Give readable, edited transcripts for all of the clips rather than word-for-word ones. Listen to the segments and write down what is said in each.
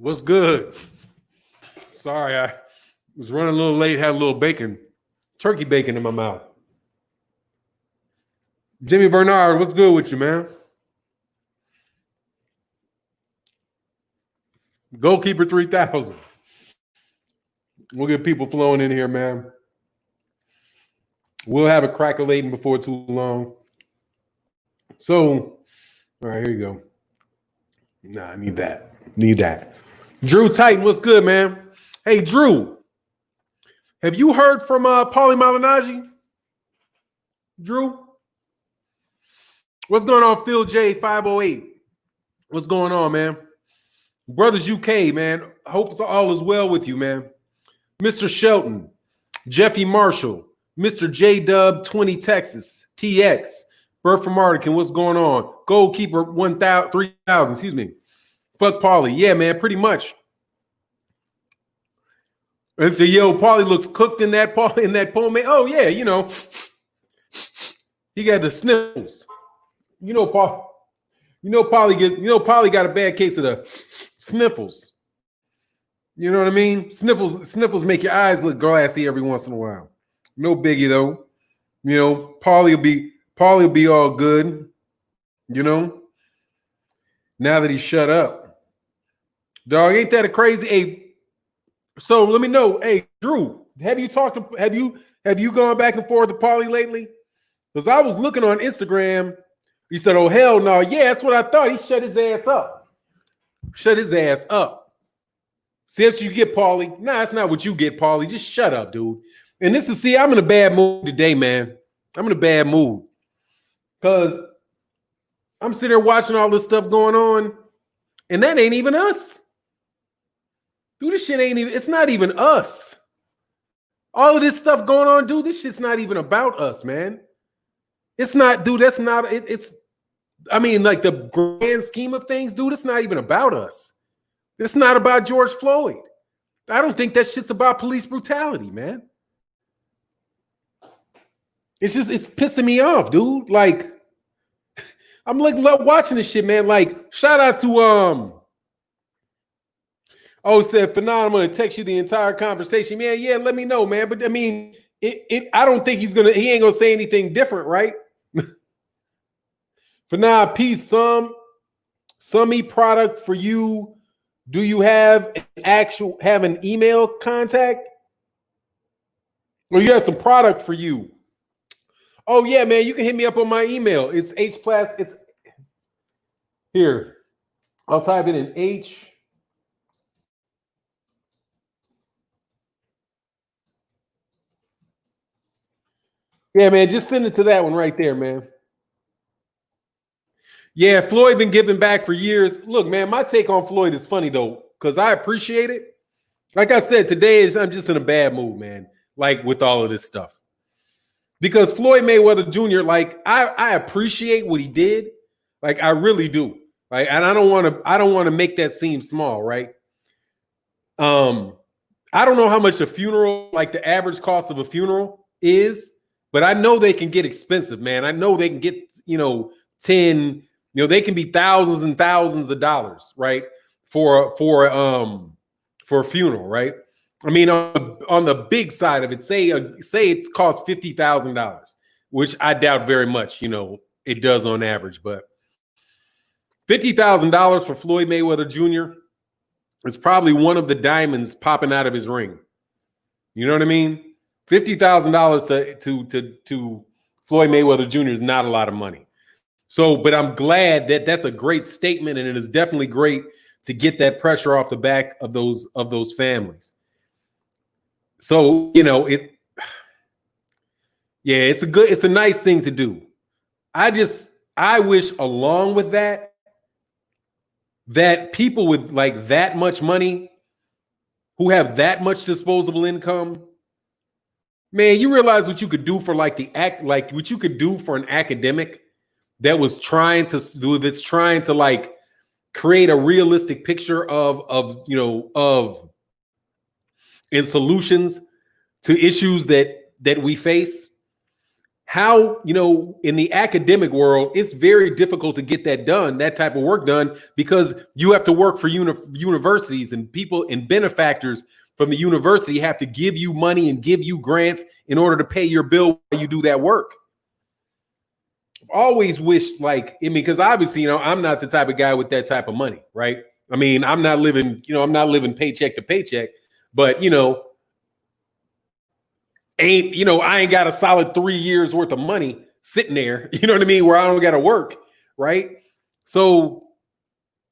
What's good? Sorry, I was running a little late, had a little bacon, turkey bacon in my mouth. Jimmy Bernard, what's good with you, man? Goalkeeper 3000. We'll get people flowing in here, man. We'll have a crackle-lating before too long. So, all right, here you go. Nah, I need that. Need that. Drew Titan, what's good, man? Hey, Drew, have you heard from Pauli Malignaggi? Drew? What's going on, Phil J 508? What's going on, man? Brothers UK, man. I hope all is well with you, man. Mr. Shelton, Jeffy Marshall, Mr. J Dub 20 Texas, TX, Bert from Mardican, what's going on? Goalkeeper 3000, excuse me. Fuck Paulie. Yeah, man, pretty much. And so, yo, Paulie looks cooked in that poem. Oh, yeah, you know. He got the sniffles. Paulie got a bad case of the sniffles. You know what I mean? Sniffles make your eyes look glassy every once in a while. No biggie though. You know, Paulie will be all good. You know, now that he's shut up, dog. Ain't that a crazy? Hey, so let me know. Hey, Drew, have you gone back and forth with Paulie lately? Because I was looking on Instagram. He said, "Oh hell no, yeah, that's what I thought." He shut his ass up. Shut his ass up. See what you get, Paulie? Nah, that's not what you get, Paulie. Just shut up, dude. And I'm in a bad mood today, man. I'm in a bad mood. Because I'm sitting there watching all this stuff going on, and that ain't even us. Dude, this shit it's not even us. All of this stuff going on, dude, this shit's not even about us, man. It's not, dude, that's not, I mean, like the grand scheme of things, dude, it's not even about us. It's not about George Floyd. I don't think that shit's about police brutality, man. It's pissing me off, dude. Like, I'm like watching this shit, man. Like, shout out to said Fanon, I'm gonna text you the entire conversation, man. Yeah, let me know, man. But I mean, I don't think he ain't gonna say anything different, right? Fanon, peace. Some product for you. Do you have an email contact? Or you have some product for you? Oh yeah, man, you can hit me up on my email. It's H+. It's here. I'll type it in H. Yeah, man, just send it to that one right there, man. Yeah, Floyd been giving back for years. Look, man, my take on Floyd is funny though, because I appreciate it. Like I said, today I'm just in a bad mood, man. Like with all of this stuff, because Floyd Mayweather Jr. Like I appreciate what he did, like I really do. Like, and I don't want to make that seem small, right? I don't know how much a funeral, like the average cost of a funeral is, but I know they can get expensive, man. I know they can get 10. They can be thousands and thousands of dollars, right? For a funeral, right? I mean, on the big side of it, say it's cost $50,000, which I doubt very much, it does on average, but $50,000 for Floyd Mayweather Jr. is probably one of the diamonds popping out of his ring. You know what I mean? $50,000 to Floyd Mayweather Jr. is not a lot of money. So, but I'm glad that that's a great statement, and it is definitely great to get that pressure off the back of those families. So, it's a nice thing to do. I wish along with that people with like that much money, who have that much disposable income, man, you realize what you could do for what you could do for an academic that was trying to like create a realistic picture of and solutions to issues that we face. how, in the academic world, it's very difficult to get that done, that type of work done, because you have to work for universities, and people and benefactors from the university have to give you money and give you grants in order to pay your bill while you do that work. I've always wished, because obviously, I'm not the type of guy with that type of money, right? I mean, I'm not living paycheck to paycheck, but I ain't got a solid 3 years worth of money sitting there, you know what I mean, where I don't got to work, right? So,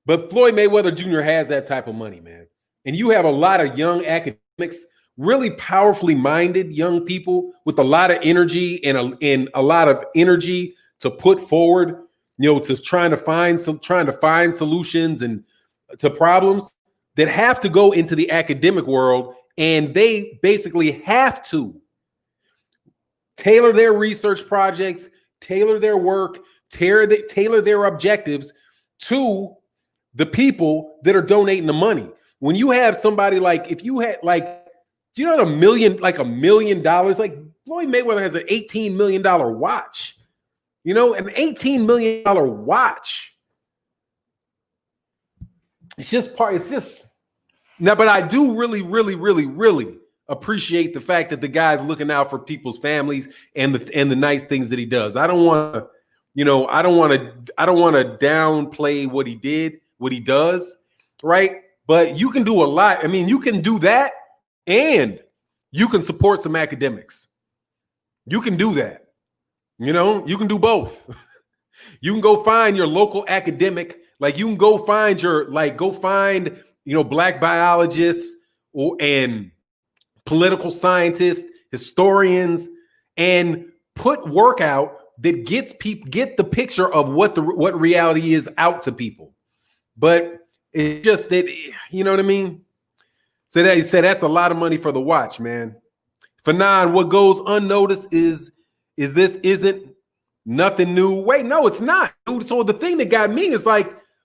but Floyd Mayweather Jr. has that type of money, man. And you have a lot of young academics, really powerfully minded young people with a lot of energy and a lot of energy to put forward, to trying to find solutions and to problems that have to go into the academic world, and they basically have to tailor their research projects, tailor their work, tailor their objectives to the people that are donating the money. When you have somebody if you had do you know what $1 million, like Floyd Mayweather has an $18 million watch, an $18 million watch. It's just now, but I do really, really, really, really appreciate the fact that the guy's looking out for people's families and the nice things that he does. I don't want to downplay what he did, what he does, right? But you can do a lot. I mean, you can do that, and you can support some academics. You can do that. You can do both. You can go find your local academic. You can go find Black biologists and political scientists, historians, and put work out that get the picture of what reality is out to people. But it's just that, you know what I mean? So that's a lot of money for the watch, man. Fanon, what goes unnoticed is this isn't nothing new. Wait, no, it's not. So the thing that got me is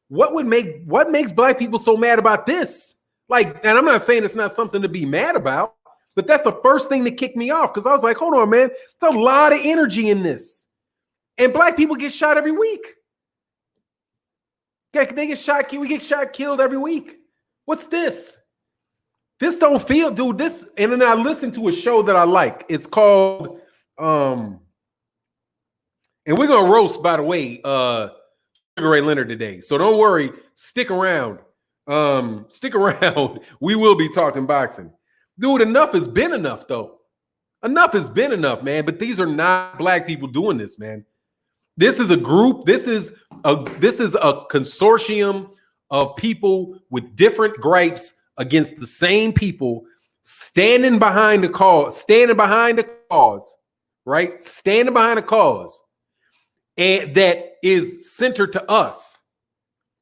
what makes Black people so mad about this? And I'm not saying it's not something to be mad about, but that's the first thing that kicked me off, because I was like, hold on, man, there's a lot of energy in this. And Black people get shot every week. They get shot, we get shot, killed every week. What's this? This don't feel, dude, this, and then I listened to a show that I like. It's called, and we're going to roast, by the way, Sugar Ray Leonard today. So don't worry, stick around. We will be talking boxing. Dude, enough has been enough, though. Enough has been enough, man. But these are not Black people doing this, man. This is a group. This is a consortium of people with different gripes against the same people, standing behind the cause, right? Standing behind a cause, and that is centered to us,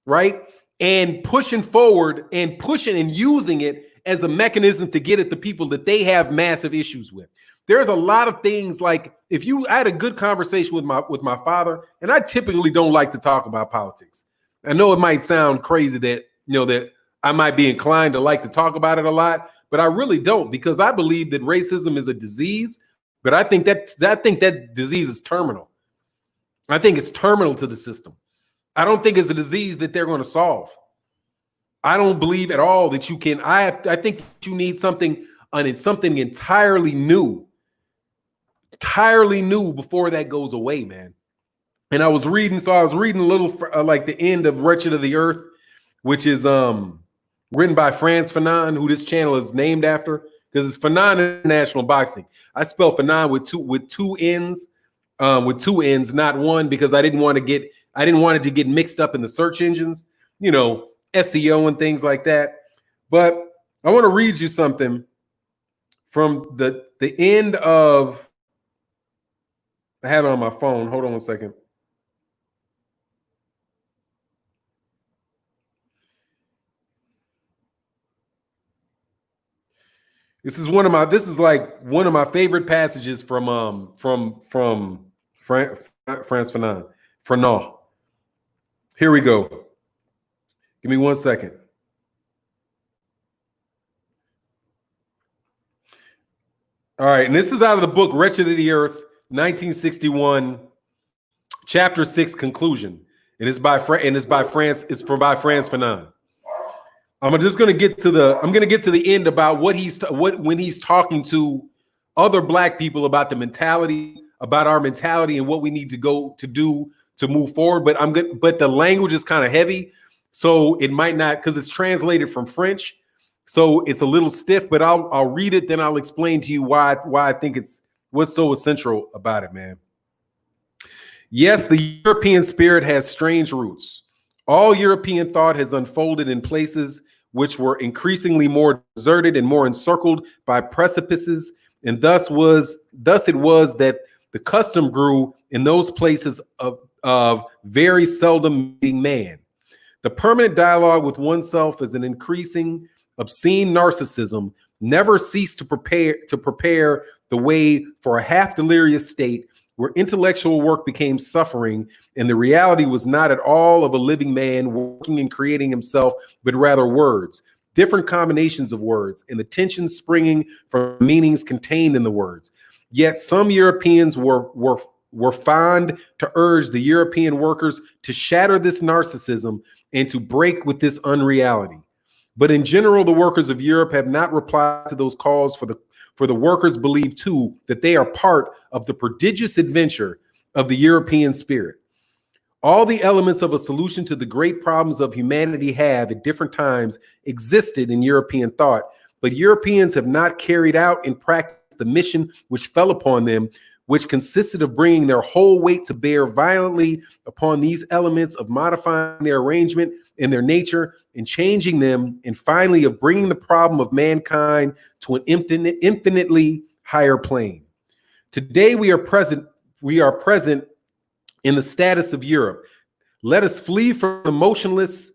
right? And pushing forward and pushing and using it as a mechanism to get at the people that they have massive issues with. There's a lot of things I had a good conversation with my father, and I typically don't like to talk about politics. I know it might sound crazy that, that I might be inclined to like to talk about it a lot, but I really don't, because I believe that racism is a disease, but I think that disease is terminal. I think it's terminal to the system. I don't think it's a disease that they're going to solve. I don't believe at all that you can. I think that you need something entirely new before that goes away, man. And I was reading a little the end of Wretched of the Earth, which is written by Fanon, who this channel is named after, because it's Fanon International Boxing. I spell Fanon with two N's, not one, because I didn't want it to get mixed up in the search engines, SEO and things like that. But I want to read you something from the end of. I have it on my phone. Hold on one second. This is one of my favorite passages from France Fanon. Here we go. Give me 1 second. All right, and this is out of the book Wretched of the Earth. 1961, chapter 6, conclusion. It is by France. It's by Frantz Fanon. I'm just going to get to the end about when he's talking to other Black people about the mentality, about our mentality, and what we need to go to do to move forward. But the language is kind of heavy, so it might not, because it's translated from French, so it's a little stiff. But I'll read it, then I'll explain to you why I think it's what's so essential about it, man. Yes, the European spirit has strange roots. All European thought has unfolded in places which were increasingly more deserted and more encircled by precipices, and thus it was that the custom grew in those places of very seldom meeting man. The permanent dialogue with oneself as an increasing obscene narcissism never ceased to prepare the way for a half delirious state where intellectual work became suffering, and the reality was not at all of a living man working and creating himself, but rather words, different combinations of words, and the tension springing from meanings contained in the words. Yet some Europeans were fond to urge the European workers to shatter this narcissism and to break with this unreality. But in general, the workers of Europe have not replied to those calls, for the workers believe too that they are part of the prodigious adventure of the European spirit. All the elements of a solution to the great problems of humanity have at different times existed in European thought, but Europeans have not carried out in practice the mission which fell upon them, which consisted of bringing their whole weight to bear violently upon these elements, of modifying their arrangement and their nature and changing them, and finally of bringing the problem of mankind to an infinitely higher plane. Today we are present in the status of Europe. Let us flee from the motionless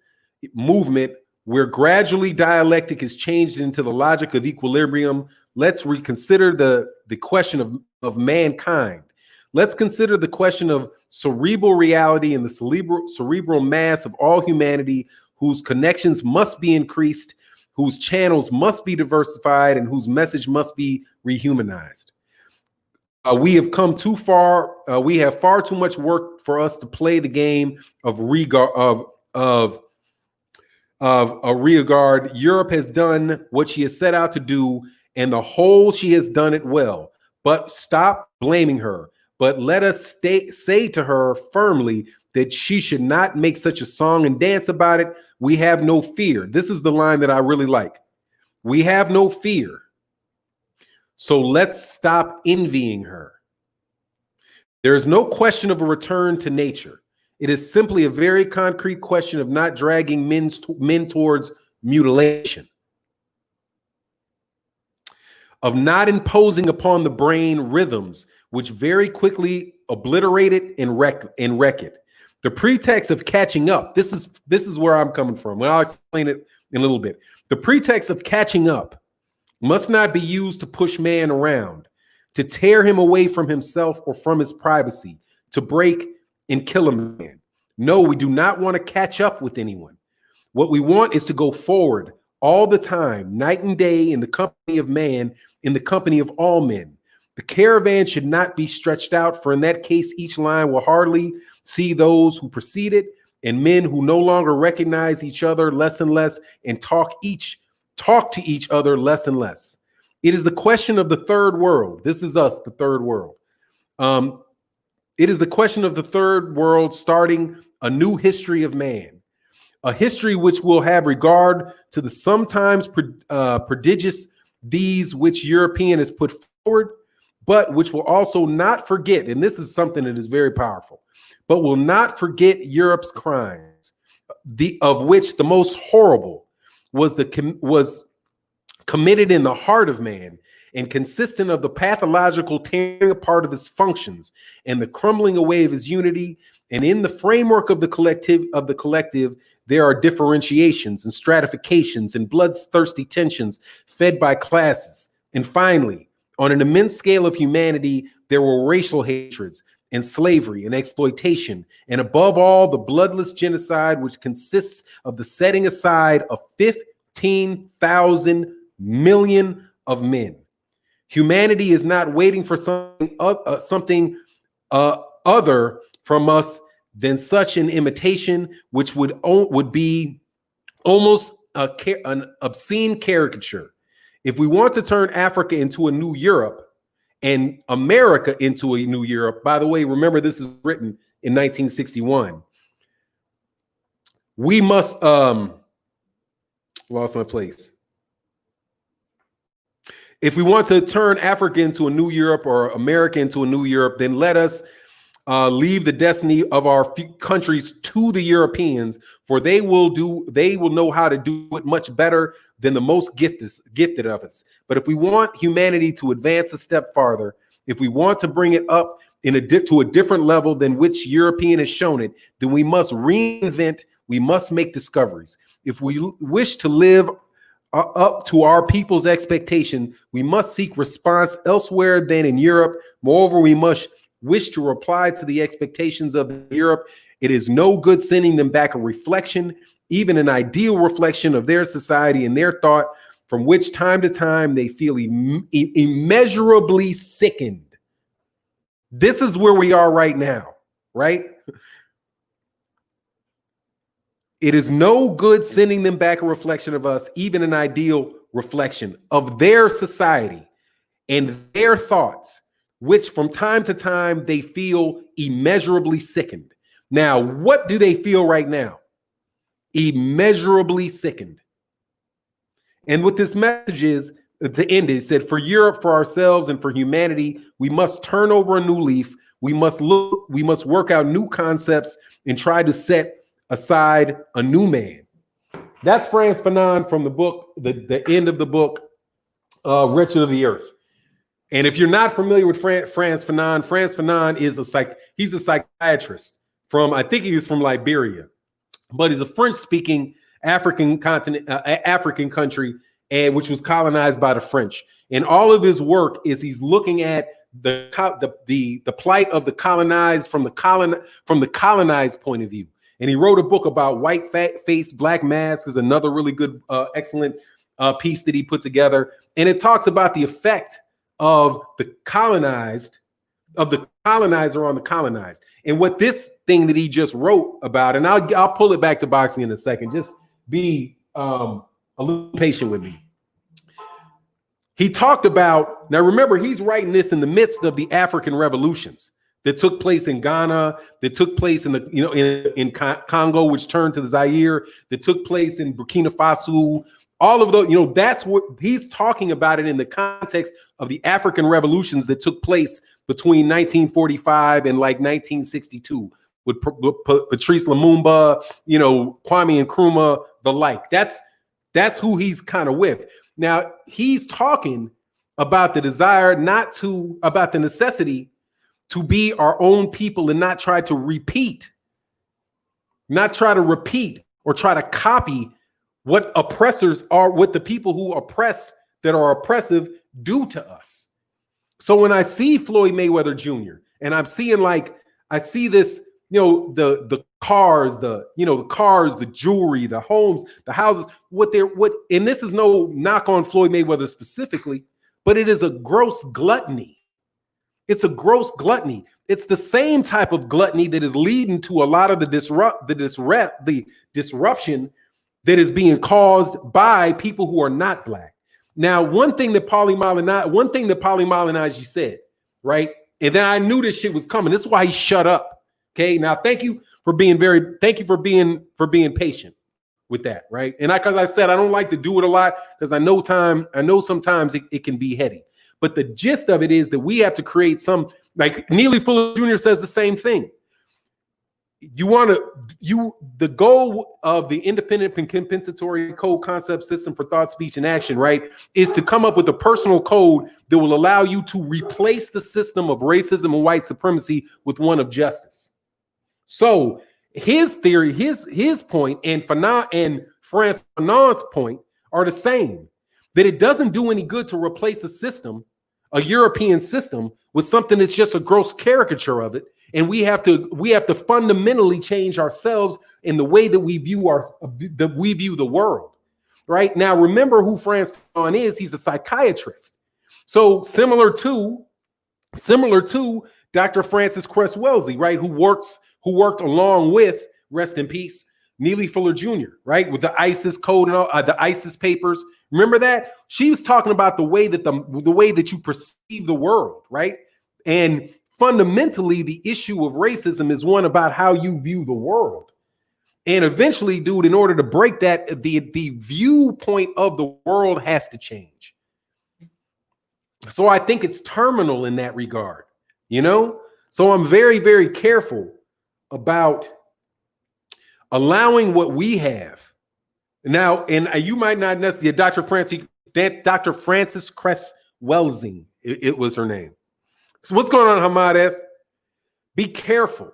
movement where gradually dialectic is changed into the logic of equilibrium. Let's reconsider the question of mankind. Let's consider the question of cerebral reality and the cerebral mass of all humanity, whose connections must be increased, whose channels must be diversified, and whose message must be rehumanized. We have come too far. We have far too much work for us to play the game of a rearguard. Europe has done what she has set out to do, and the whole she has done it well. But stop blaming her. But let us say to her firmly that she should not make such a song and dance about it. We have no fear. This is the line that I really like. We have no fear. So let's stop envying her. There is no question of a return to nature. It is simply a very concrete question of not dragging men towards mutilation, of not imposing upon the brain rhythms which very quickly obliterate it and wreck it. The pretext of catching up, this is where I'm coming from. I'll explain it in a little bit. The pretext of catching up must not be used to push man around, to tear him away from himself or from his privacy, to break and kill a man. No, we do not want to catch up with anyone. What we want is to go forward all the time, night and day, in the company of man, in the company of all men. The caravan should not be stretched out, for in that case, each line will hardly see those who precede it, and men who no longer recognize each other less and less, and talk to each other less and less. It is the question of the third world. This is us, the third world. It is the question of the third world starting a new history of man, a history which will have regard to the sometimes prodigious deeds which European has put forward, but which will also not forget, and this is something that is very powerful, but will not forget Europe's crimes, of which the most horrible was committed in the heart of man, and consistent of the pathological tearing apart of his functions and the crumbling away of his unity. And in the framework of the collective, there are differentiations and stratifications and bloodthirsty tensions fed by classes. And finally, on an immense scale of humanity, there were racial hatreds and slavery and exploitation, and above all, the bloodless genocide, which consists of the setting aside of 15,000 million of men. Humanity is not waiting for something other from us than such an imitation, which would be almost an obscene caricature. If we want to turn Africa into a new Europe and America into a new Europe, by the way, remember this is written in 1961. We must lost my place. If we want to turn Africa into a new Europe or America into a new Europe, then let us leave the destiny of our countries to the Europeans, for they will know how to do it much better than the most gifted of us. But if we want humanity to advance a step farther, if we want to bring it up to a different level than which European has shown it, then we must reinvent, we must make discoveries. If we wish to live up to our people's expectation, we must seek response elsewhere than in Europe. Moreover, we must wish to reply to the expectations of Europe. It is no good sending them back a reflection, even an ideal reflection of their society and their thought, from which time to time they feel immeasurably sickened. This is where we are right now, right? It is no good sending them back a reflection of us, even an ideal reflection of their society and their thoughts, which from time to time they feel immeasurably sickened. Now, what do they feel right now? Immeasurably sickened. And what this message is, to end it, said, for Europe, for ourselves, and for humanity, we must turn over a new leaf. We must work out new concepts and try to set aside a new man. That's Frantz Fanon from the book, the end of the book, Wretched of the Earth. And if you're not familiar with Frantz Fanon is he's a psychiatrist from, I think he was from Liberia, but he's a French-speaking African country, and which was colonized by the French. And all of his work is he's looking at the plight of the colonized from the colonized point of view. And he wrote a book about white face, black mask is another really good, excellent piece that he put together. And it talks about the effect of the colonizer on the colonized. And what this thing that he just wrote about, and I'll pull it back to boxing in a second. Just be a little patient with me. He talked about, now remember, he's writing this in the midst of the African revolutions that took place in Ghana, that took place in Congo, which turned to the Zaire, that took place in Burkina Faso. All of those, that's what he's talking about it in the context of the African revolutions that took place between 1945 and like 1962 with Patrice Lumumba, Kwame Nkrumah, the like. That's who he's kind of with. Now, he's talking about the about the necessity to be our own people and not try to repeat or try to copy what oppressors are, what the people who oppress, that are oppressive, do to us. So when I see Floyd Mayweather Jr. and I'm seeing I see this, the cars, the jewelry, the homes, the houses, and this is no knock on Floyd Mayweather specifically, but it is a gross gluttony. It's a gross gluttony. It's the same type of gluttony that is leading to a lot of the disruption that is being caused by people who are not black. Now, one thing that Pauli Malignaggi said, right? And then I knew this shit was coming. This is why he shut up. Okay. Now, thank you for being patient with that, right? And because I said I don't like to do it a lot because I know sometimes it can be heady. But the gist of it is that we have to create some, like Neely Fuller Jr. says the same thing. The goal of the independent compensatory code concept system for thought, speech, and action, right, is to come up with a personal code that will allow you to replace the system of racism and white supremacy with one of justice. So his theory, his point, and Fanon and Frantz Fanon's point are the same. That it doesn't do any good to replace a system, a European system, with something that's just a gross caricature of it. And we have to fundamentally change ourselves in the way that we view the world. Right now, remember who Frantz Fanon is. He's a psychiatrist. So similar to Dr. Francis Cress Wellesley, right, who worked along with, rest in peace, Neely Fuller Jr., right, with the ISIS code and all, the ISIS papers. Remember that? She was talking about the way that you perceive the world, right? And fundamentally, the issue of racism is one about how you view the world. And eventually, dude, in order to break that, the viewpoint of the world has to change. So I think it's terminal in that regard, you know? So I'm very, very careful about allowing what we have. Now, and you might not necessarily, Dr. Francis Cress Wellesley, it was her name. So what's going on, Hamad S? Be careful.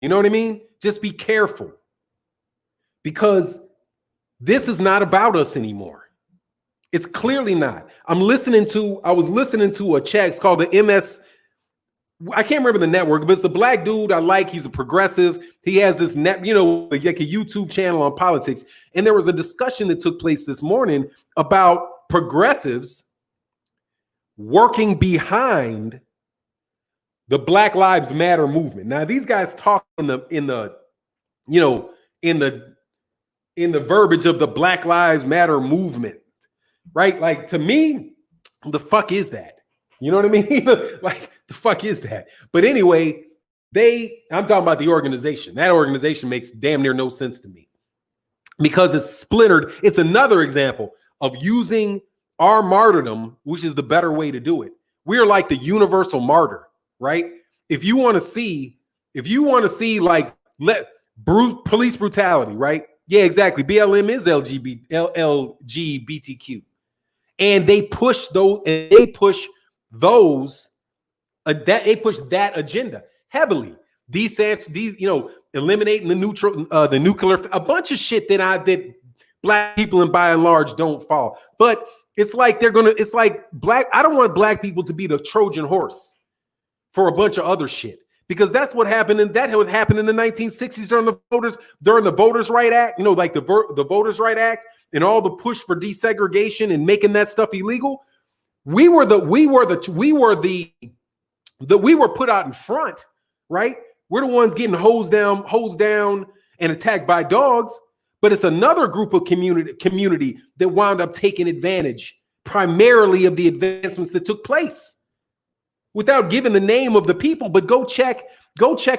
You know what I mean? Just be careful. Because this is not about us anymore. It's clearly not. I was listening to a chat. It's called the MS. I can't remember the network, but it's a black dude I like. He's a progressive. He has this like a YouTube channel on politics. And there was a discussion that took place this morning about progressives working behind the Black Lives Matter movement. Now, these guys talk in the verbiage of the Black Lives Matter movement, right? Like, to me, the fuck is that? You know what I mean? Like, the fuck is that? But anyway, I'm talking about the organization. That organization makes damn near no sense to me because it's splintered. It's another example of using our martyrdom, which is the better way to do it. We're like the universal martyr, right? If you want to see like police brutality, right? Yeah, exactly. BLM is LGBTQ. And they push that agenda heavily. Eliminating the nuclear, a bunch of shit that black people and by and large don't follow. But it's like I don't want black people to be the Trojan horse for a bunch of other shit, because that's what happened, and that would happen in the 1960s during the Voters' Right Act, like the Voters' Right Act and all the push for desegregation and making that stuff illegal. We were put out in front, right? We're the ones getting hosed down and attacked by dogs. But it's another group of community that wound up taking advantage primarily of the advancements that took place. Without giving the name of the people, but go check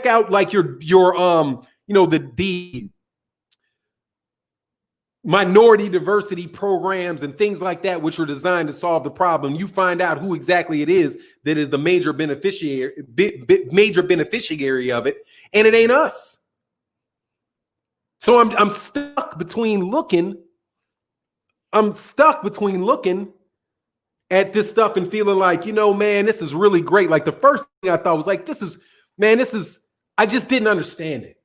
out like the minority diversity programs and things like that, which are designed to solve the problem. You find out who exactly it is that is the major beneficiary of it, and it ain't us. So I'm stuck between looking at this stuff and feeling like, man, this is really great. Like, the first thing I thought was like, I just didn't understand it.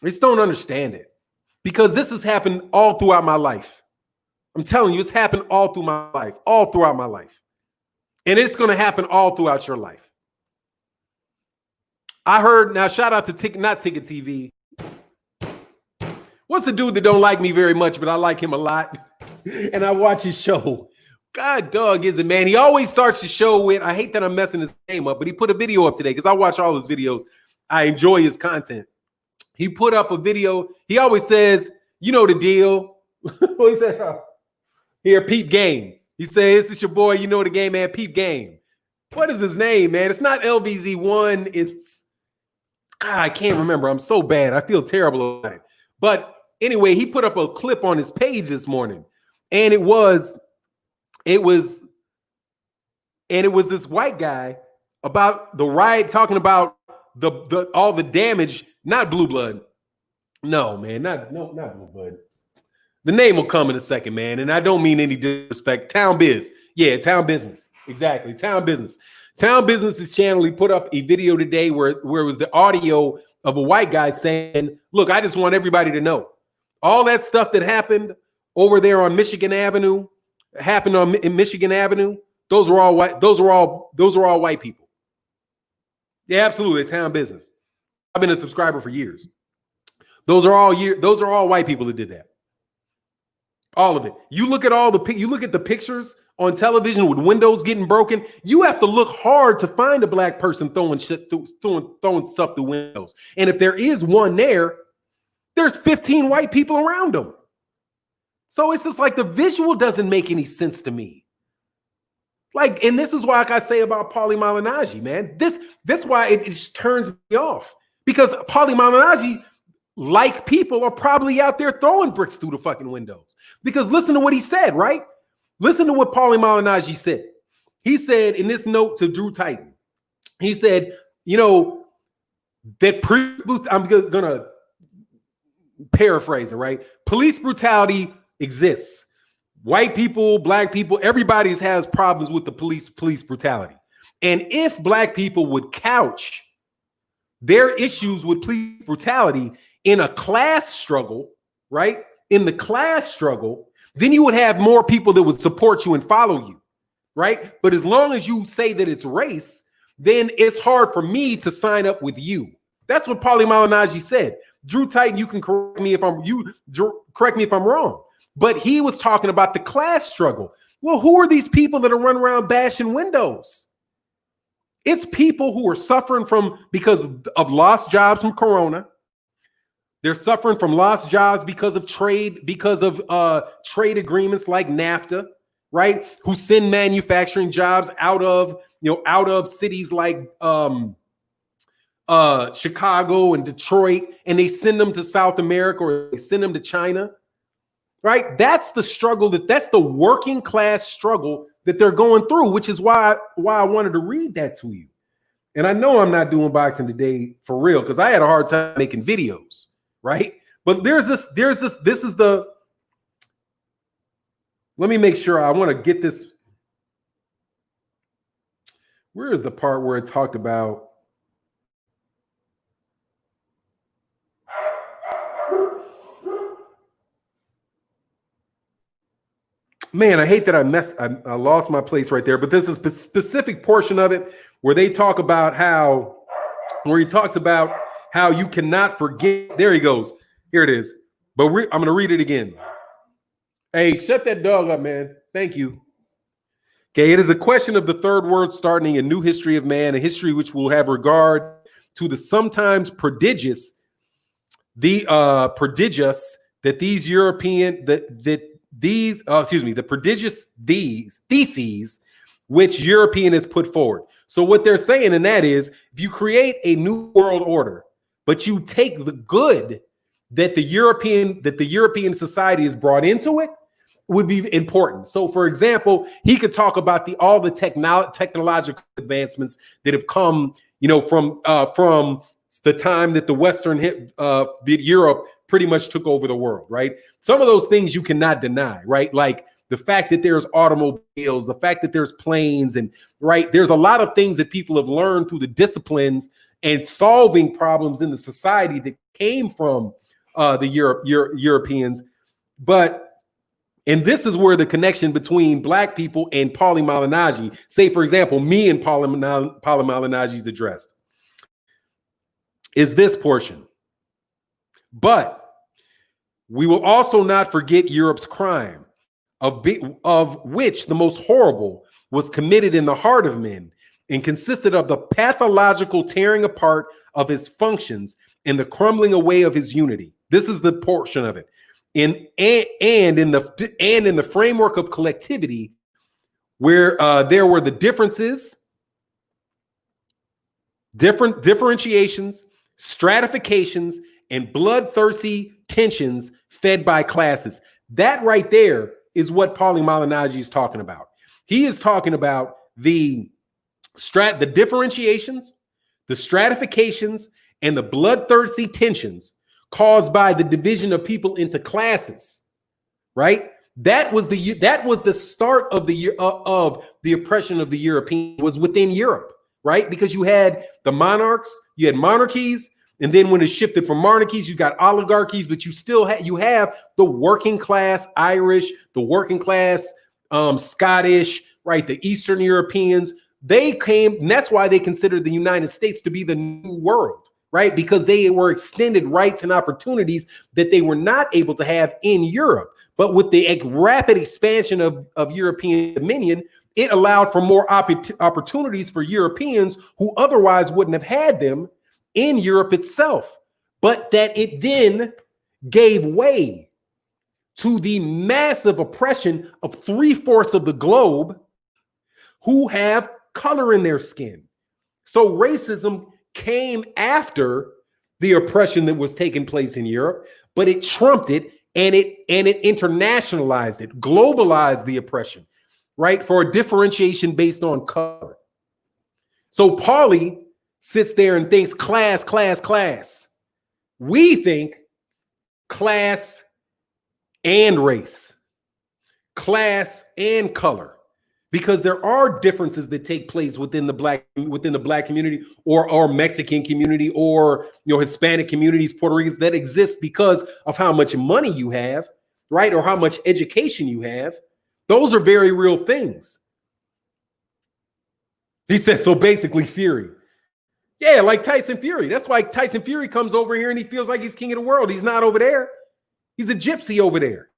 I just don't understand it, because this has happened all throughout my life. I'm telling you, it's happened all throughout my life. And it's going to happen all throughout your life. I heard, now shout out to Ticket TV. What's the dude that don't like me very much, but I like him a lot? And I watch his show. God dog is it, man. He always starts the show with, I hate that I'm messing his name up, but he put a video up today because I watch all his videos. I enjoy his content. He put up a video. He always says, you know the deal. He said, here, peep game. He says, this is your boy, you know the game, man, peep game. What is his name, man? It's not LVZ1. It's, God, I can't remember. I'm so bad. I feel terrible about it. But anyway, he put up a clip on his page this morning, and it was this white guy about the riot, talking about all the damage, not Blue Blood. No, man, not Blue Blood. The name will come in a second, man. And I don't mean any disrespect. Town Biz. Yeah, Town Business. Exactly. Town Business. Town Business's channel, he put up a video today where it was the audio of a white guy saying, look, I just want everybody to know all that stuff that happened over there on Michigan Avenue, in Michigan Avenue. Those were all white. Those were all white people. Yeah, absolutely. Town Business. I've been a subscriber for years. Those are all white people that did that. All of it. You look at the pictures on television with windows getting broken. You have to look hard to find a black person throwing stuff through windows. And if there is one there, there's 15 white people around them. So it's just like the visual doesn't make any sense to me. Like, and this is why, like I say about Pauli Malignaggi, man. This why it just turns me off. Because Pauli Malignaggi, like people, are probably out there throwing bricks through the fucking windows. Because listen to what he said, right? Listen to what Pauli Malignaggi said. He said in this note to Drew Titan, he said, you know, that I'm gonna paraphrase it, right? Police brutality exists. White people, black people, everybody has problems with the police brutality. And if black people would couch their issues with police brutality in a class struggle, right? In the class struggle, then you would have more people that would support you and follow you, right? But as long as you say that it's race, then it's hard for me to sign up with you. That's what Pauli Malignaggi said. Drew Titan, you can correct me if I'm wrong. But he was talking about the class struggle. Well, who are these people that are running around bashing windows? It's people who are suffering because of lost jobs from Corona. They're suffering from lost jobs because of trade agreements like NAFTA, right? Who send manufacturing jobs out of cities like Chicago and Detroit, and they send them to South America or they send them to China, right? That's the struggle, that's the working class struggle that they're going through, which is why I wanted to read that to you. And I know I'm not doing boxing today for real because I had a hard time making videos, right? But let me make sure. I want to get this. Where is the part where it talked about? Man, I hate that I lost my place right there, but there's a specific portion of it where they talk about where he talks about how you cannot forget. There he goes. Here it is. But I'm going to read it again. Hey, shut that dog up, man. Thank you. Okay, it is a question of the third word starting a new history of man, a history which will have regard to the sometimes prodigious the prodigious theses which European has put forward. So what they're saying in that is, if you create a new world order, but you take the good that the European society has brought into it, would be important. So, for example, he could talk about all the technological advancements that have come, from the time that the Western that Europe pretty much took over the world, right? Some of those things you cannot deny, right? Like the fact that there's automobiles, the fact that there's planes, and right, there's a lot of things that people have learned through the disciplines and solving problems in the society that came from the Europeans. And this is where the connection between black people and Pauli Malignaggi, say, for example, me and Pauli Malignaggi is addressed, is this portion. But we will also not forget Europe's crime, of which the most horrible was committed in the heart of men and consisted of the pathological tearing apart of his functions and the crumbling away of his unity. This is the portion of it. And in the framework of collectivity, where there were the differentiations, stratifications, and bloodthirsty tensions fed by classes. That right there is what Pauli Malignaggi is talking about. He is talking about the differentiations, the stratifications, and the bloodthirsty tensions caused by the division of people into classes, right? That was the start of the oppression of the European, was within Europe, right? Because you had the monarchs, you had monarchies, and then when it shifted from monarchies, you got oligarchies, but you still have the working class Irish, the working class Scottish, right? The Eastern Europeans, they came, and that's why they considered the United States to be the new world, right? Because they were extended rights and opportunities that they were not able to have in Europe. But with the rapid expansion of European dominion, it allowed for more opportunities for Europeans who otherwise wouldn't have had them in Europe itself. But that it then gave way to the massive oppression of 3/4 of the globe who have color in their skin. So racism came after the oppression that was taking place in Europe, but it trumped it and it internationalized it, globalized the oppression, right? For a differentiation based on color. So Paulie sits there and thinks class, class, class. We think class and race, class and color, because there are differences that take place within the black community or Mexican community or Hispanic communities, Puerto Ricans, that exist because of how much money you have, right? Or how much education you have. Those are very real things. He says, so basically Fury. Yeah, like Tyson Fury. That's why Tyson Fury comes over here and he feels like he's king of the world. He's not over there. He's a gypsy over there.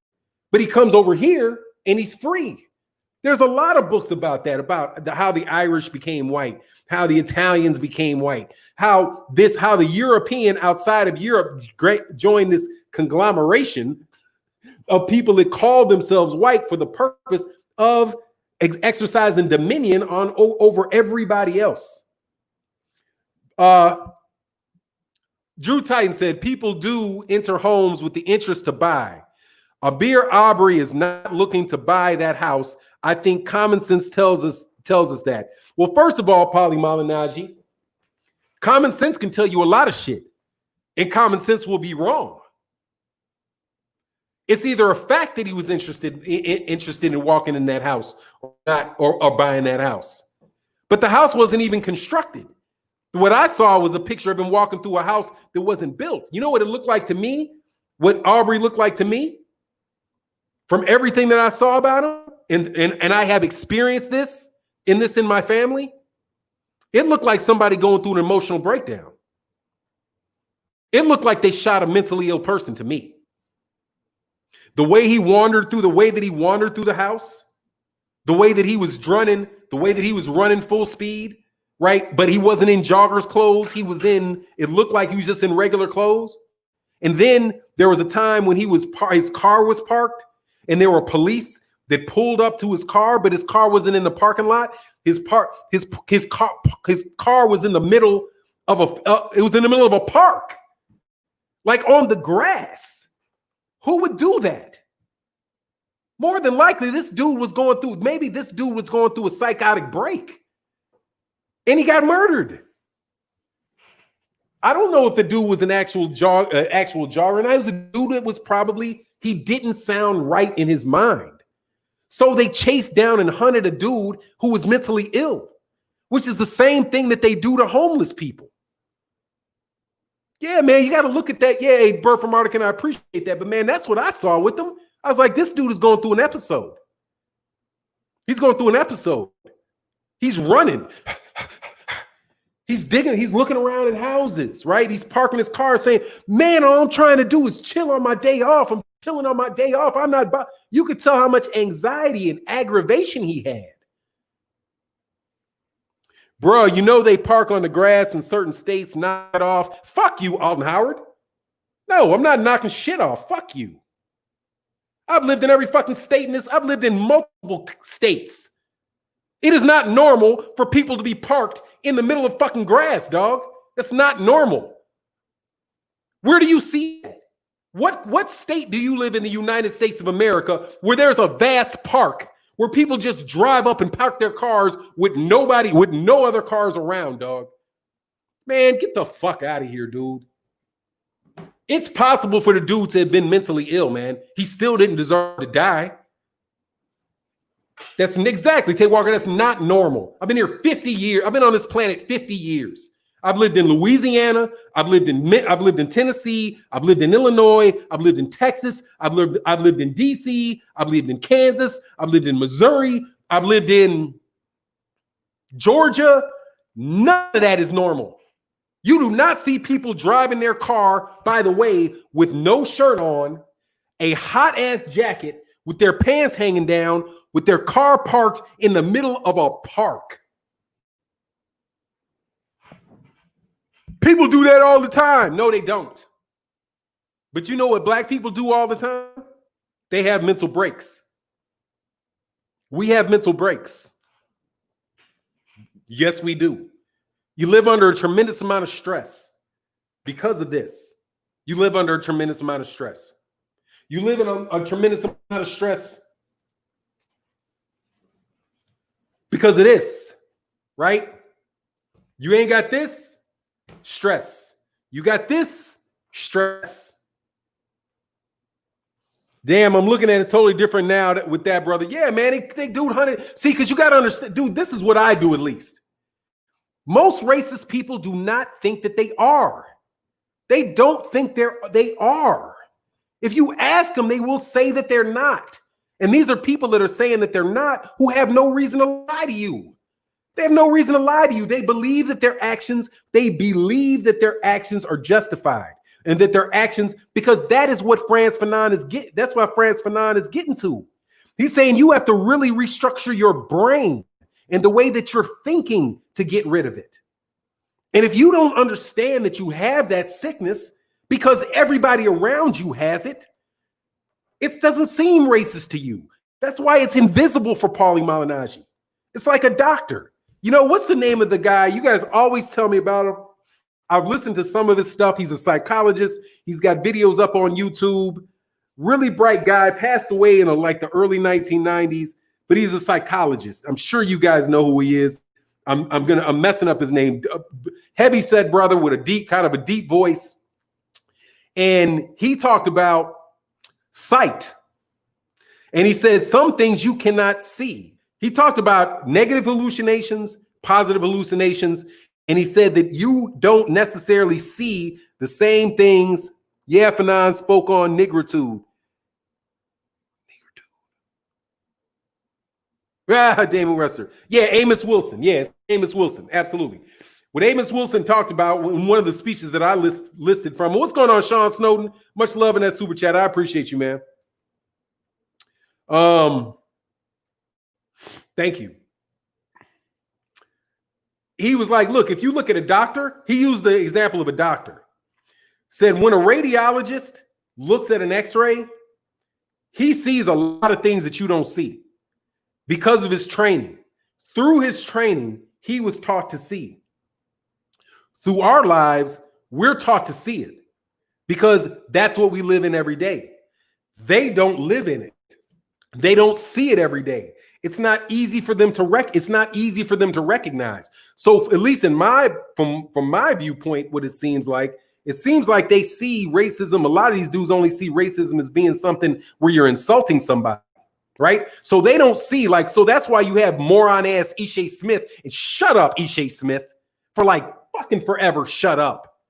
But he comes over here and he's free. There's a lot of books about that, about how the Irish became white, how the Italians became white, how the European outside of Europe joined this conglomeration of people that called themselves white for the purpose of exercising dominion over everybody else. Drew Titan said, people do enter homes with the interest to buy. Abir Aubrey is not looking to buy that house. I think common sense tells us that. Well, first of all, Pauli Malignaggi, common sense can tell you a lot of shit, and common sense will be wrong. It's either a fact that he was interested in walking in that house or not, or buying that house. But the house wasn't even constructed. What I saw was a picture of him walking through a house that wasn't built. You know what it looked like to me? What Aubrey looked like to me? From everything that I saw about him, and I have experienced this in my family, it looked like somebody going through an emotional breakdown. It looked like they shot a mentally ill person to me. The way he wandered through, the house, the way that he was running full speed, right? But he wasn't in joggers clothes. It looked like he was just in regular clothes. And then there was a time when his car was parked and there were police that pulled up to his car, but his car wasn't in the parking lot. His car was in the middle of a park, like on the grass. Who would do that? More than likely, this dude was going through a psychotic break, and he got murdered. I don't know if the dude was an actual jogger. And I was a dude that was he didn't sound right in his mind. So they chased down and hunted a dude who was mentally ill, which is the same thing that they do to homeless people. Yeah, man, you got to look at that. Yeah, hey, Bert from Arctic, I appreciate that. But man, that's what I saw with him. I was like, this dude is going through an episode. He's going through an episode. He's running. He's digging. He's looking around in houses, right? He's parking his car saying, man, all I'm trying to do is chill on my day off. I'm chilling on my day off. I'm not. You could tell how much anxiety and aggravation he had. Bro, they park on the grass in certain states, knock it off. Fuck you, Alton Howard. No, I'm not knocking shit off. Fuck you. I've lived in every fucking state in this. I've lived in multiple states. It is not normal for people to be parked in the middle of fucking grass, dog. That's not normal. Where do you see it? What state do you live in the United States of America where there's a vast park where people just drive up and park their cars with no other cars around, dog? Man, get the fuck out of here, dude. It's possible for the dude to have been mentally ill, man. He still didn't deserve to die. That's exactly, Tate Walker, that's not normal. I've been here 50 years. I've been on this planet 50 years. I've lived in Louisiana. I've lived in Tennessee. I've lived in Illinois. I've lived in Texas. I've lived in DC. I've lived in Kansas. I've lived in Missouri. I've lived in Georgia. None of that is normal. You do not see people driving their car, by the way, with no shirt on a hot ass jacket with their pants hanging down, with their car parked in the middle of a park. People do that all the time. No, they don't. But you know what black people do all the time? They have mental breaks. We have mental breaks. Yes, we do. You live under a tremendous amount of stress because of this. You live under a tremendous amount of stress. You live in a tremendous amount of stress because of this, right? You ain't got this, stress. You got this, stress. Damn, I'm looking at it totally different now with that, brother. Yeah, man, they do 100. See, because you got to understand, dude, this is what I do at least. Most racist people do not think that they are. They don't think they are. If you ask them, they will say that they're not. And these are people that are saying that they're not, who have no reason to lie to you. They have no reason to lie to you. They believe that their actions are justified. And that their actions, because that is what Frantz Fanon is getting. That's what Frantz Fanon is getting to. He's saying you have to really restructure your brain and the way that you're thinking to get rid of it. And if you don't understand that you have that sickness because everybody around you has it, it doesn't seem racist to you. That's why it's invisible for Pauli Malignaggi. It's like a doctor. You know, what's the name of the guy? You guys always tell me about him. I've listened to some of his stuff. He's a psychologist. He's got videos up on YouTube. Really bright guy, passed away in like the early 1990s, but he's a psychologist. I'm sure you guys know who he is. I'm messing up his name. Heavy set brother with a deep voice. And he talked about sight. And he said some things you cannot see. He talked about negative hallucinations, positive hallucinations. And he said that you don't necessarily see the same things. Yeah, Fanon spoke on nigritude. Ah, Damon Wrestler. Yeah, Amos Wilson. Yeah, Amos Wilson. Absolutely. What Amos Wilson talked about in one of the speeches that I listed from. What's going on, Sean Snowden? Much love in that super chat. I appreciate you, man. Thank you. He was like, look, if you look at a doctor, he used the example of a doctor. Said when a radiologist looks at an x-ray, he sees a lot of things that you don't see because of his training. Through his training, he was taught to see. Through our lives, we're taught to see it because that's what we live in every day. They don't live in it. They don't see it every day. It's not easy for them to recognize. So at least in from my viewpoint, what it seems like they see racism. A lot of these dudes only see racism as being something where you're insulting somebody, right? So they don't see so that's why you have moron ass Ishe Smith and shut up Ishe Smith for like fucking forever. Shut up.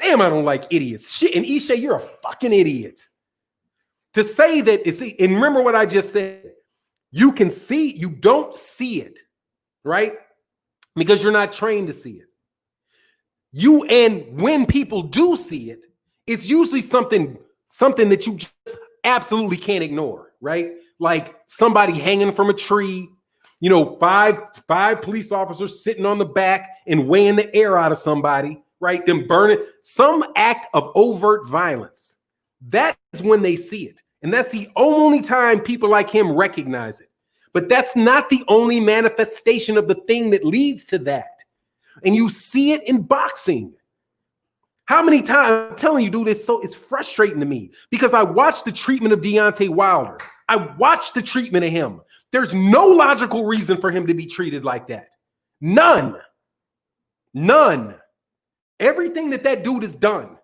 Damn, I don't like idiots. Shit, and Ishe, you're a fucking idiot. To say that and remember what I just said. You can see, you don't see it, right? Because you're not trained to see it. And when people do see it, it's usually something that you just absolutely can't ignore, right? Like somebody hanging from a tree, you know, five police officers sitting on the back and weighing the air out of somebody, right? Them burning, some act of overt violence. That is when they see it. And that's the only time people like him recognize it. But that's not the only manifestation of the thing that leads to that. And you see it in boxing. How many times, I'm telling you, dude, it's frustrating to me because I watched the treatment of Deontay Wilder. I watched the treatment of him. There's no logical reason for him to be treated like that. None. Everything that dude has done.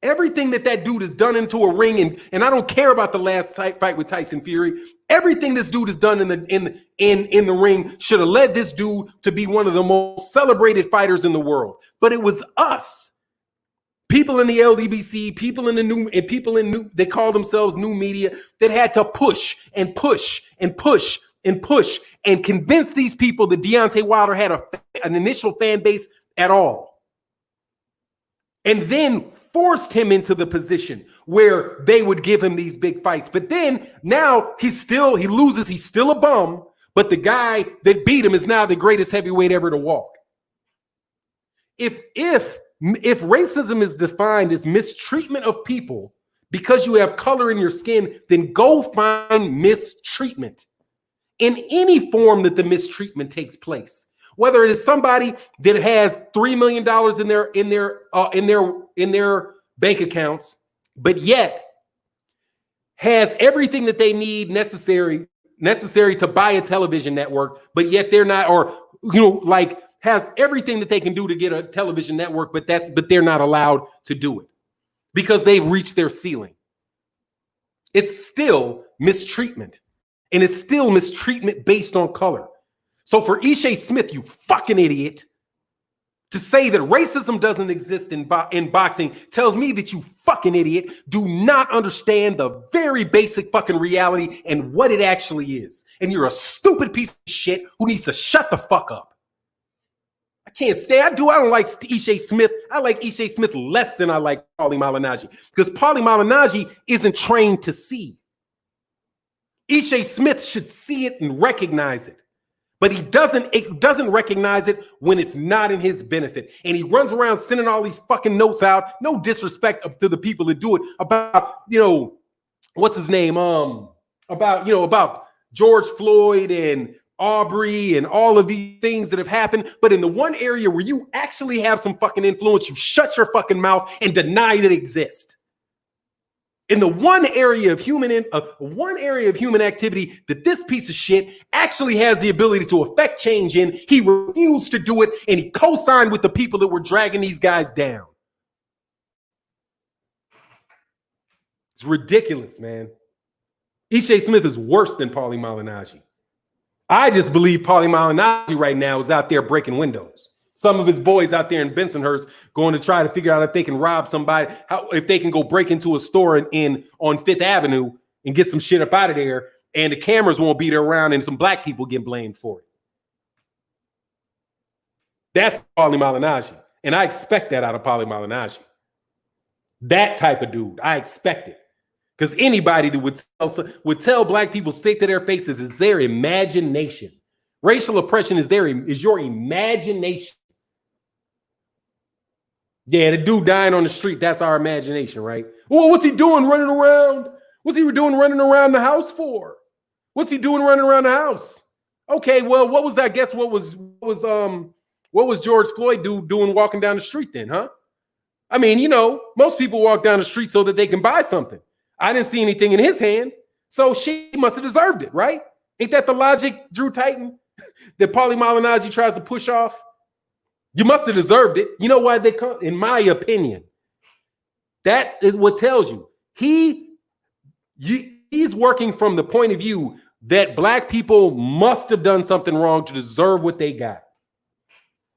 Everything that dude has done into a ring, and I don't care about the last fight with Tyson Fury. Everything this dude has done in the ring should have led this dude to be one of the most celebrated fighters in the world. But it was us, people in the LDBC, they call themselves new media, that had to push and convince these people that Deontay Wilder had an initial fan base at all. And then forced him into the position where they would give him these big fights. But then now he loses. He's still a bum. But the guy that beat him is now the greatest heavyweight ever to walk. If racism is defined as mistreatment of people because you have color in your skin, then go find mistreatment in any form that the mistreatment takes place. Whether it is somebody that has $3 million in their bank accounts, but yet has everything that they need necessary to buy a television network, but yet they're not, or like has everything that they can do to get a television network, but they're not allowed to do it because they've reached their ceiling. It's still mistreatment, and it's still mistreatment based on color. So for Ishe Smith, you fucking idiot, to say that racism doesn't exist in boxing tells me that you fucking idiot do not understand the very basic fucking reality and what it actually is. And you're a stupid piece of shit who needs to shut the fuck up. I can't stand. I don't like Ishe Smith. I like Ishe Smith less than I like Pauli Malignaggi because Pauli Malignaggi isn't trained to see. Ishe Smith should see it and recognize it. But he doesn't recognize it when it's not in his benefit. And he runs around sending all these fucking notes out. No disrespect to the people that do it about, what's his name? About George Floyd and Aubrey and all of these things that have happened. But in the one area where you actually have some fucking influence, you shut your fucking mouth and deny that it exists. In the one area of human activity that this piece of shit actually has the ability to affect change in, he refused to do it, and he co-signed with the people that were dragging these guys down. It's ridiculous, man. Ishe Smith is worse than Pauli Malignaggi. I just believe Pauli Malignaggi right now is out there breaking windows. Some of his boys out there in Bensonhurst going to try to figure out if they can rob somebody, if they can go break into a store on Fifth Avenue and get some shit up out of there, and the cameras won't be there around and some black people get blamed for it. That's Pauli Malignaggi. And I expect that out of Pauli Malignaggi. That type of dude, I expect it. Because anybody that would tell black people straight to their faces, it's their imagination. Racial oppression is your imagination. Yeah, the dude dying on the street, that's our imagination, right? Well, what's he doing running around? What's he doing running around the house for? What's he doing running around the house? Okay, well, what was George Floyd doing walking down the street then, huh? I mean, most people walk down the street so that they can buy something. I didn't see anything in his hand, so she must have deserved it, right? Ain't that the logic, Drew Titan, that Pauli Malignaggi tries to push off? You must have deserved it. You know why they come? In my opinion, that is what tells you he's working from the point of view that black people must have done something wrong to deserve what they got.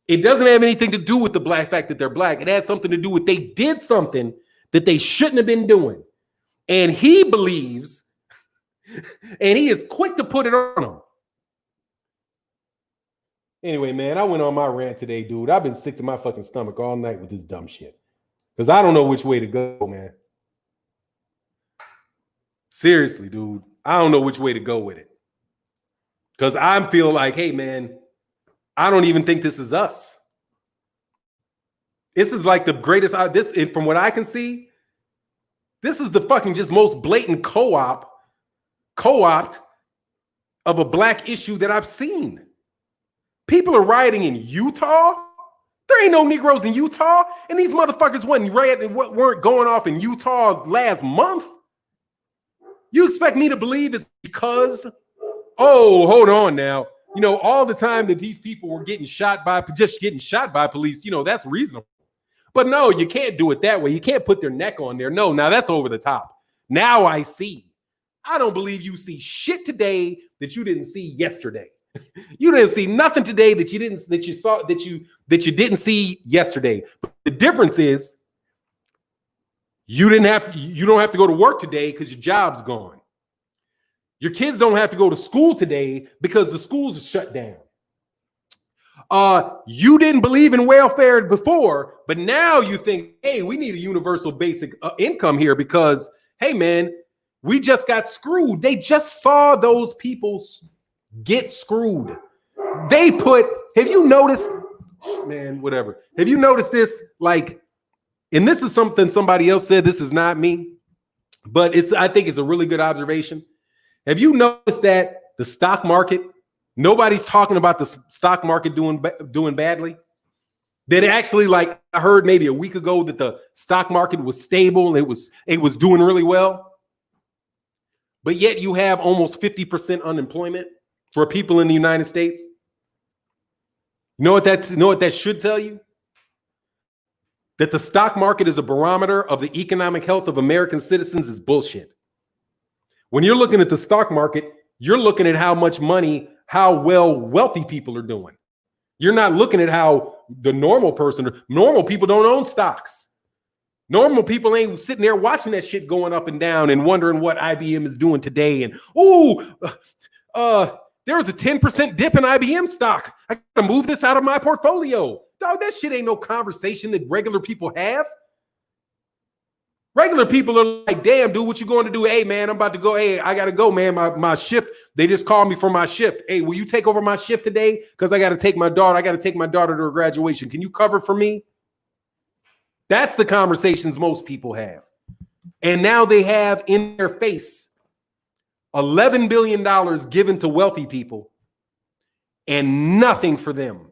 It doesn't have anything to do with the black fact that they're black. It has something to do with they did something that they shouldn't have been doing. And he believes, and he is quick to put it on them. Anyway, man, I went on my rant today, dude. I've been sick to my fucking stomach all night with this dumb shit. Because I don't know which way to go, man. Seriously, dude. I don't know which way to go with it. Because I feel like, hey, man, I don't even think this is us. This is like the greatest, from what I can see, this is the fucking just most blatant co-opt of a black issue that I've seen. People are rioting in Utah. There ain't no Negroes in Utah. And these motherfuckers weren't going off in Utah last month. You expect me to believe it's because, hold on now. All the time that these people were getting shot by police, that's reasonable. But no, you can't do it that way. You can't put their neck on there. No, now that's over the top. Now I see. I don't believe you see shit today that you didn't see yesterday. You didn't see nothing today that you didn't see yesterday. But the difference is you don't have to go to work today because your job's gone. Your kids don't have to go to school today because the schools are shut down. You didn't believe in welfare before, but now you think, hey, we need a universal basic income here because, hey, man, we just got screwed. They just saw those people get screwed. They put, have you noticed, man, whatever. Have you noticed this? Like, and this is something somebody else said, this is not me, but I think it's a really good observation. Have you noticed that the stock market, nobody's talking about the stock market doing badly? That actually, like I heard maybe a week ago that the stock market was stable, it was doing really well. But yet you have almost 50% unemployment for people in the United States. You know what that should tell you? That the stock market is a barometer of the economic health of American citizens is bullshit. When you're looking at the stock market, you're looking at how much money, how well wealthy people are doing. You're not looking at how the normal people don't own stocks. Normal people ain't sitting there watching that shit going up and down and wondering what IBM is doing today. And, there was a 10% dip in IBM stock. I gotta move this out of my portfolio. Dog, that shit ain't no conversation that regular people have. Regular people are like, damn, dude, what you going to do? Hey, man, I'm about to go. Hey, I got to go, man. My shift, they just called me for my shift. Hey, will you take over my shift today? Because I got to take my daughter. I got to take my daughter to her graduation. Can you cover for me? That's the conversations most people have. And now they have in their face $11 billion given to wealthy people and nothing for them.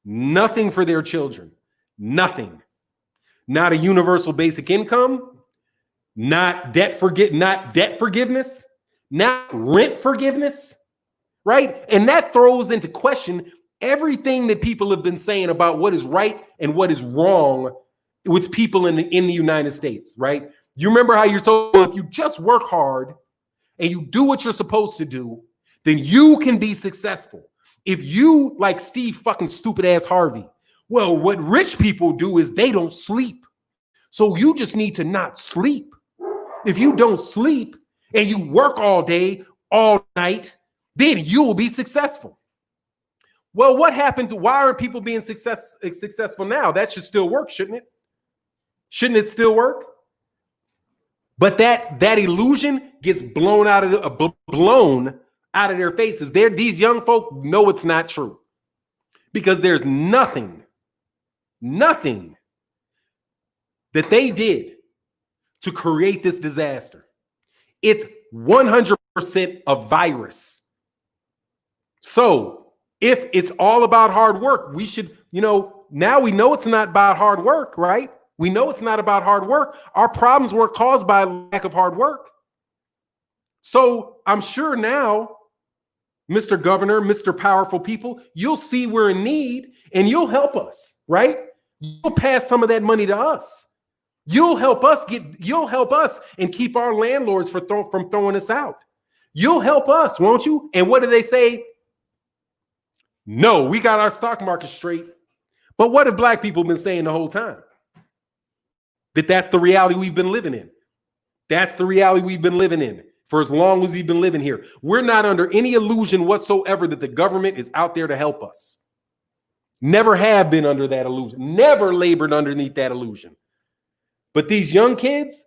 Nothing for their children. Nothing. Not a universal basic income, not debt forgiveness, not rent forgiveness, right? And that throws into question everything that people have been saying about what is right and what is wrong with people in the United States, right? You remember how you're told if you just work hard and you do what you're supposed to do, then you can be successful. If you, like Steve fucking stupid ass Harvey, well, what rich people do is they don't sleep. So you just need to not sleep. If you don't sleep and you work all day, all night, then you will be successful. Well, what happened to why are people being successful now? That should still work, shouldn't it? Shouldn't it still work? But that illusion gets blown out of their faces. These young folk know it's not true because there's nothing that they did to create this disaster. It's 100% a virus. So if it's all about hard work, we should, now we know it's not about hard work, right? We know it's not about hard work. Our problems were caused by lack of hard work. So I'm sure now, Mr. Governor, Mr. Powerful People, you'll see we're in need and you'll help us, right? You'll pass some of that money to us. You'll help us and keep our landlords from throwing us out. You'll help us, won't you? And what do they say? No, we got our stock market straight. But what have black people been saying the whole time? That's the reality we've been living in. That's the reality we've been living in for as long as we've been living here. We're not under any illusion whatsoever that the government is out there to help us. Never have been under that illusion. Never labored underneath that illusion. But these young kids,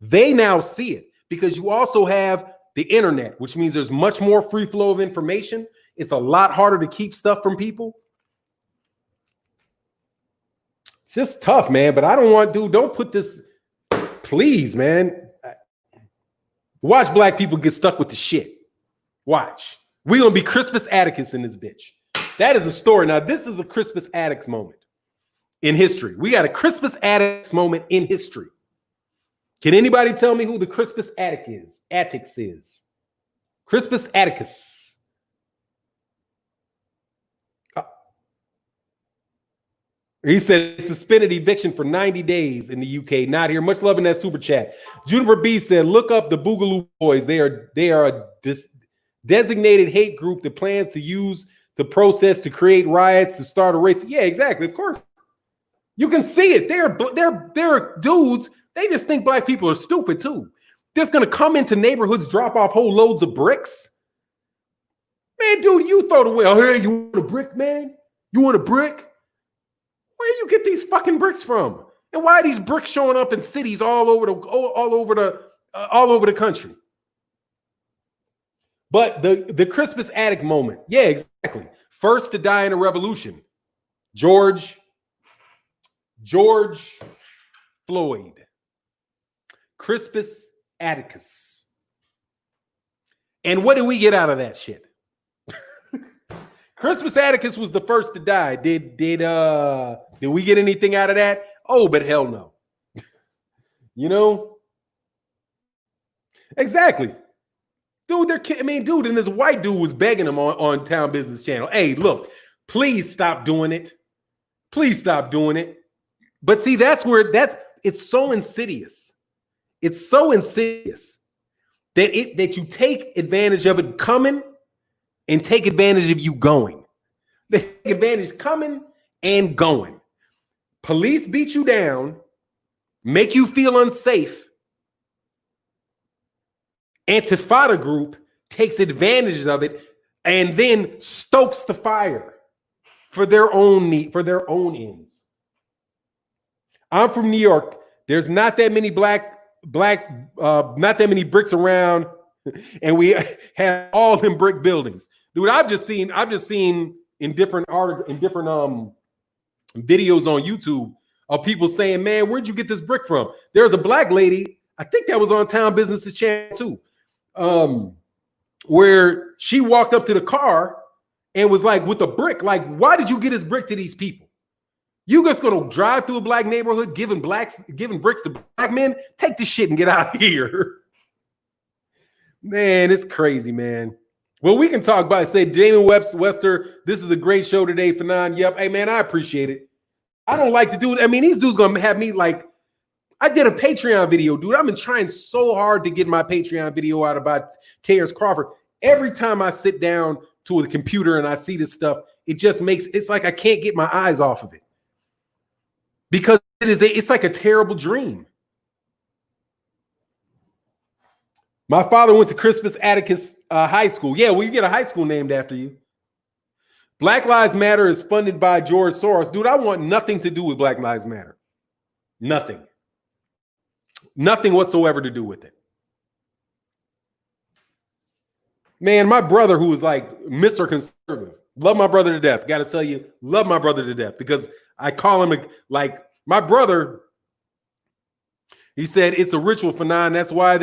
they now see it because you also have the internet, which means there's much more free flow of information. It's a lot harder to keep stuff from people. It's just tough, man. But I don't put this, please, man. Watch black people get stuck with the shit. Watch. We're going to be Crispus Attucks in this bitch. That is a story. Now, this is a Crispus Attucks moment in history. We got a Crispus Attucks moment in history. Can anybody tell me who the Crispus Attucks is? Crispus Attucks. He said suspended eviction for 90 days in the UK. Not here. Much love in that super chat. Juniper B said, look up the Boogaloo Boys. They are a designated hate group that plans to use the process to create riots, to start a race. Yeah, exactly. Of course. You can see it. They're dudes. They just think black people are stupid too. They're going to come into neighborhoods, drop off whole loads of bricks. Man, dude, you throw the way. Oh, hey, you want a brick, man? You want a brick? Where do you get these fucking bricks from? And why are these bricks showing up in cities all over the country? But the Crispus Attic moment, yeah, exactly. First to die in a revolution, George Floyd, Crispus Atticus. And what did we get out of that shit? Crispus Atticus was the first to die. Did we get anything out of that? Oh, but hell no. You know? Exactly. Dude, and this white dude was begging him on Town Business Channel. Hey, look, please stop doing it. Please stop doing it. But see, it's so insidious. It's so insidious that you take advantage of it coming and take advantage of you going. They take advantage coming and going. Police beat you down, make you feel unsafe. Antifada group takes advantage of it and then stokes the fire for their own need, for their own ends. I'm from New York. There's not that many not that many bricks around, and we have all them brick buildings. Dude, I've just seen in different videos on YouTube of people saying, man, where'd you get this brick from? There's a black lady, I think that was on Town Business's channel too, where she walked up to the car and was like, with a brick, like, why did you get this brick to these people? You just gonna drive through a black neighborhood giving bricks to black men? Take this shit and get out of here. Man, it's crazy, man. Well, we can talk about it. Say, Damon Webster, this is a great show today, Fanon. Yep. Hey, man, I appreciate it. I don't like to do it. I mean, these dudes gonna have me like, I did a Patreon video, dude. I've been trying so hard to get my Patreon video out about Terence Crawford. Every time I sit down to a computer and I see this stuff, it's like I can't get my eyes off of it. Because it's like a terrible dream. My father went to Crispus Atticus High School. Yeah, well, you get a high school named after you. Black Lives Matter is funded by George Soros. Dude, I want nothing to do with Black Lives Matter. Nothing. Nothing whatsoever to do with it. Man, my brother, who is like Mr. Conservative, love my brother to death. Got to tell you, love my brother to death because I call him like my brother. He said it's a ritual for nine. That's why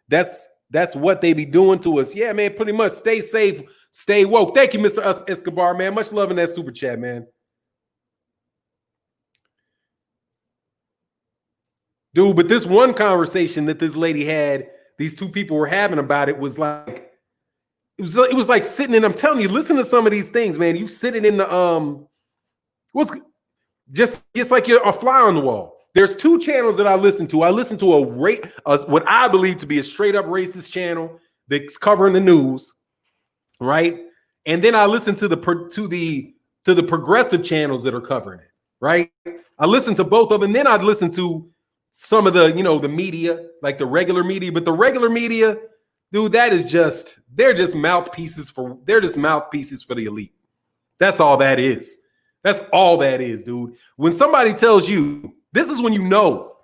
that's what they be doing to us. Yeah, man, pretty much. Stay safe, stay woke. Thank you, Mr. Escobar, man. Much love in that super chat, man. Dude, but this one conversation that this lady had, these two people were having about it was like, it was like sitting in, I'm telling you, listen to some of these things, man. You sitting in the, just like you're a fly on the wall. There's two channels that I listen to. I listen to what I believe to be a straight up racist channel that's covering the news, right? And then I listen to the progressive channels that are covering it, right? I listen to both of them, and then I'd listen to some of the, the media, like the regular media. But the regular media, dude, they're just mouthpieces for the elite. That's all that is. That's all that is, dude. When somebody tells you, this is when you know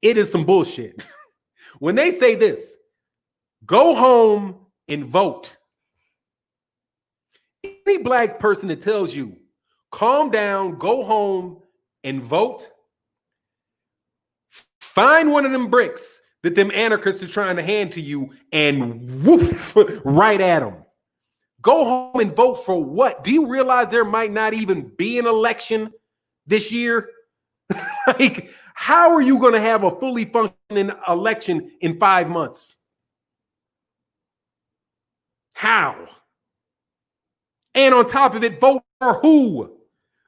it is some bullshit. When they say this, go home and vote. Any black person that tells you, calm down, go home and vote, find one of them bricks that them anarchists are trying to hand to you and woof right at them. Go home and vote for what? Do you realize there might not even be an election this year? Like, how are you going to have a fully functioning election in 5 months? How? And on top of it, vote for who?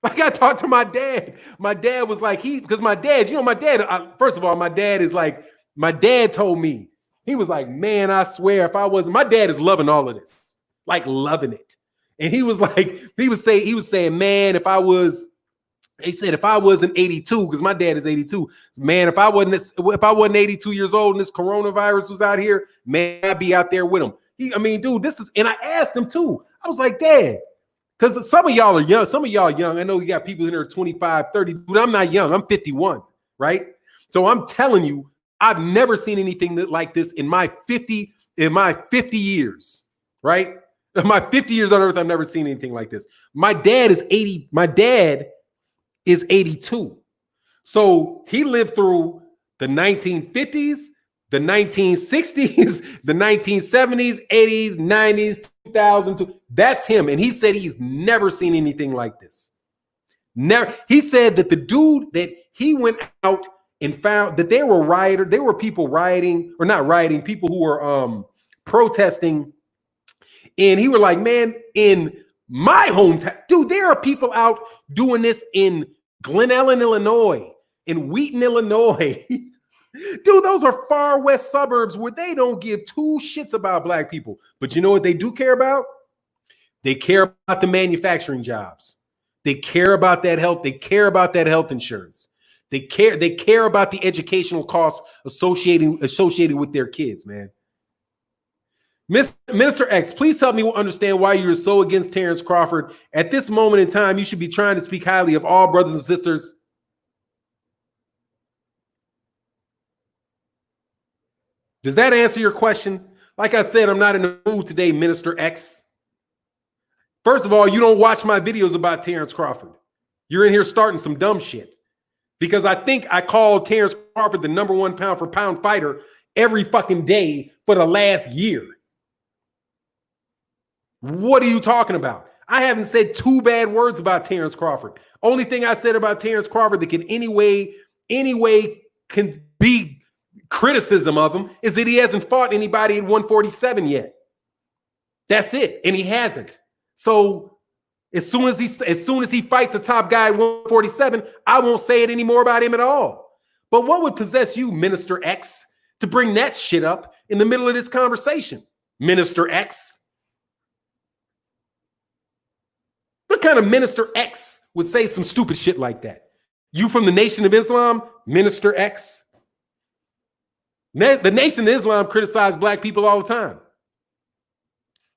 Like, I talked to my dad. My dad was like, because my dad, first of all, my dad told me, he was like, man, I swear my dad is loving all of this, like loving it. And he was like, he was saying, man, if I wasn't 82, because my dad is 82, man, if I wasn't 82 years old and this coronavirus was out here, man, I'd be out there with him. I mean, dude, this is, and I asked him too. I was like, Dad, because some of y'all are young. Some of y'all are young. I know you got people in there 25, 30. Dude, I'm not young. I'm 51, right? So I'm telling you, I've never seen anything like this in my 50 years, right? In my 50 years on earth, I've never seen anything like this. My dad is 80. My dad is 82. So he lived through the 1950s, the 1960s, the 1970s, 80s, 90s, 2000. That's him. And he said he's never seen anything like this. Never. He said that the dude that he went out and found that there were people rioting, or not rioting, people who were protesting. And he were like, man, in my hometown, dude, there are people out doing this in Glen Ellen, Illinois, in Wheaton, Illinois. Dude, those are far west suburbs where they don't give two shits about black people. But you know what they do care about? They care about the manufacturing jobs. They care about that health. They care about that health insurance. They care about the educational costs associated with their kids, man. Minister X, please help me understand why you're so against Terence Crawford. At this moment in time, you should be trying to speak highly of all brothers and sisters. Does that answer your question? Like I said, I'm not in the mood today, Minister X. First of all, you don't watch my videos about Terence Crawford. You're in here starting some dumb shit. Because I think I called Terence Crawford the #1 pound for pound fighter every fucking day for the last year. What are you talking about? I haven't said two bad words about Terence Crawford. Only thing I said about Terence Crawford that can any way can be criticism of him is that he hasn't fought anybody at 147 yet. That's it. And he hasn't. So as soon as he fights a top guy at 147, I won't say it anymore about him at all. But what would possess you, Minister X, to bring that shit up in the middle of this conversation? Minister X. What kind of Minister X would say some stupid shit like that? You from the Nation of Islam, Minister X? The Nation of Islam criticizes black people all the time.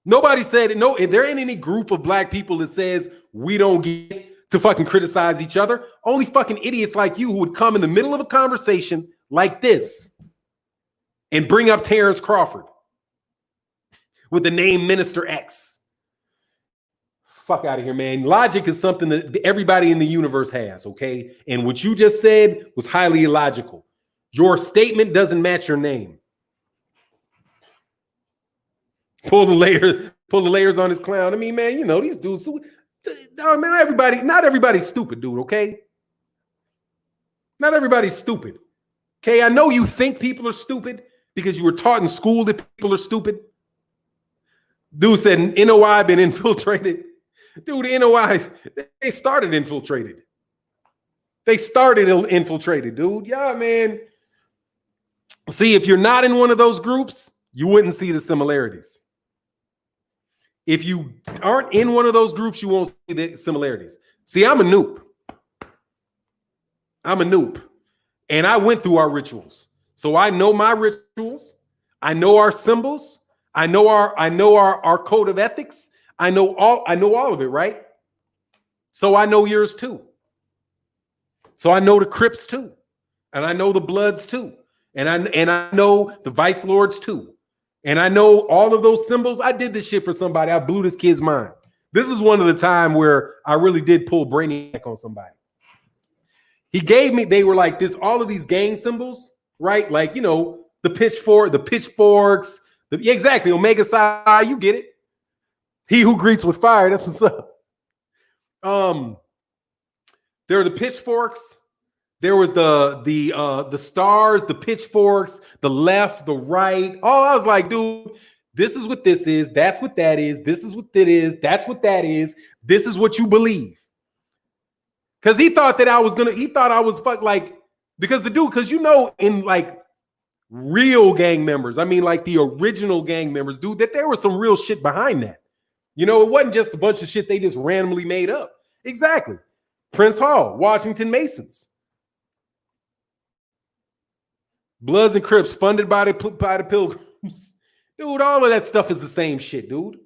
Nobody said it. No, there ain't any group of black people that says we don't get to fucking criticize each other. Only fucking idiots like you who would come in the middle of a conversation like this and bring up Terence Crawford with the name Minister X. Fuck out of here, man. Logic is something that everybody in the universe has, okay? And what you just said was highly illogical. Your statement doesn't match your name. Pull the layers on his clown. I mean, man, you know, these dudes, man, not everybody's stupid, dude, okay? Not everybody's stupid. Okay, I know you think people are stupid because you were taught in school that people are stupid. Dude said NOI been infiltrated. Dude, NOI, they started infiltrated. Dude. Yeah, man. See, if you're not in one of those groups, you wouldn't see the similarities. If you aren't in one of those groups, you won't see the similarities. See, I'm a noob. And I went through our rituals. So I know my rituals. I know our symbols. I know our code of ethics. I know all of it, right? So I know yours too. So I know the Crips too. And I know the Bloods too. And I know the Vice Lords too. And I know all of those symbols. I did this shit for somebody. I blew this kid's mind. This is one of the time where I really did pull Brainiac on somebody. They were like this, all of these gang symbols, right? Like, you know, the pitchforks, exactly, Omega Psi, you get it. He who greets with fire, that's what's up. There are the pitchforks. There was the stars, the pitchforks, the left, the right. Oh, I was like, dude, this is what this is. That's what that is. This is what it is. That's what that is. This is what you believe. Because he thought that I was because you know, in like real gang members, I mean, like the original gang members, dude, that there was some real shit behind that. You know, it wasn't just a bunch of shit they just randomly made up. Exactly. Prince Hall, Washington Masons. Bloods and Crips funded by the Pilgrims. Dude, all of that stuff is the same shit, dude.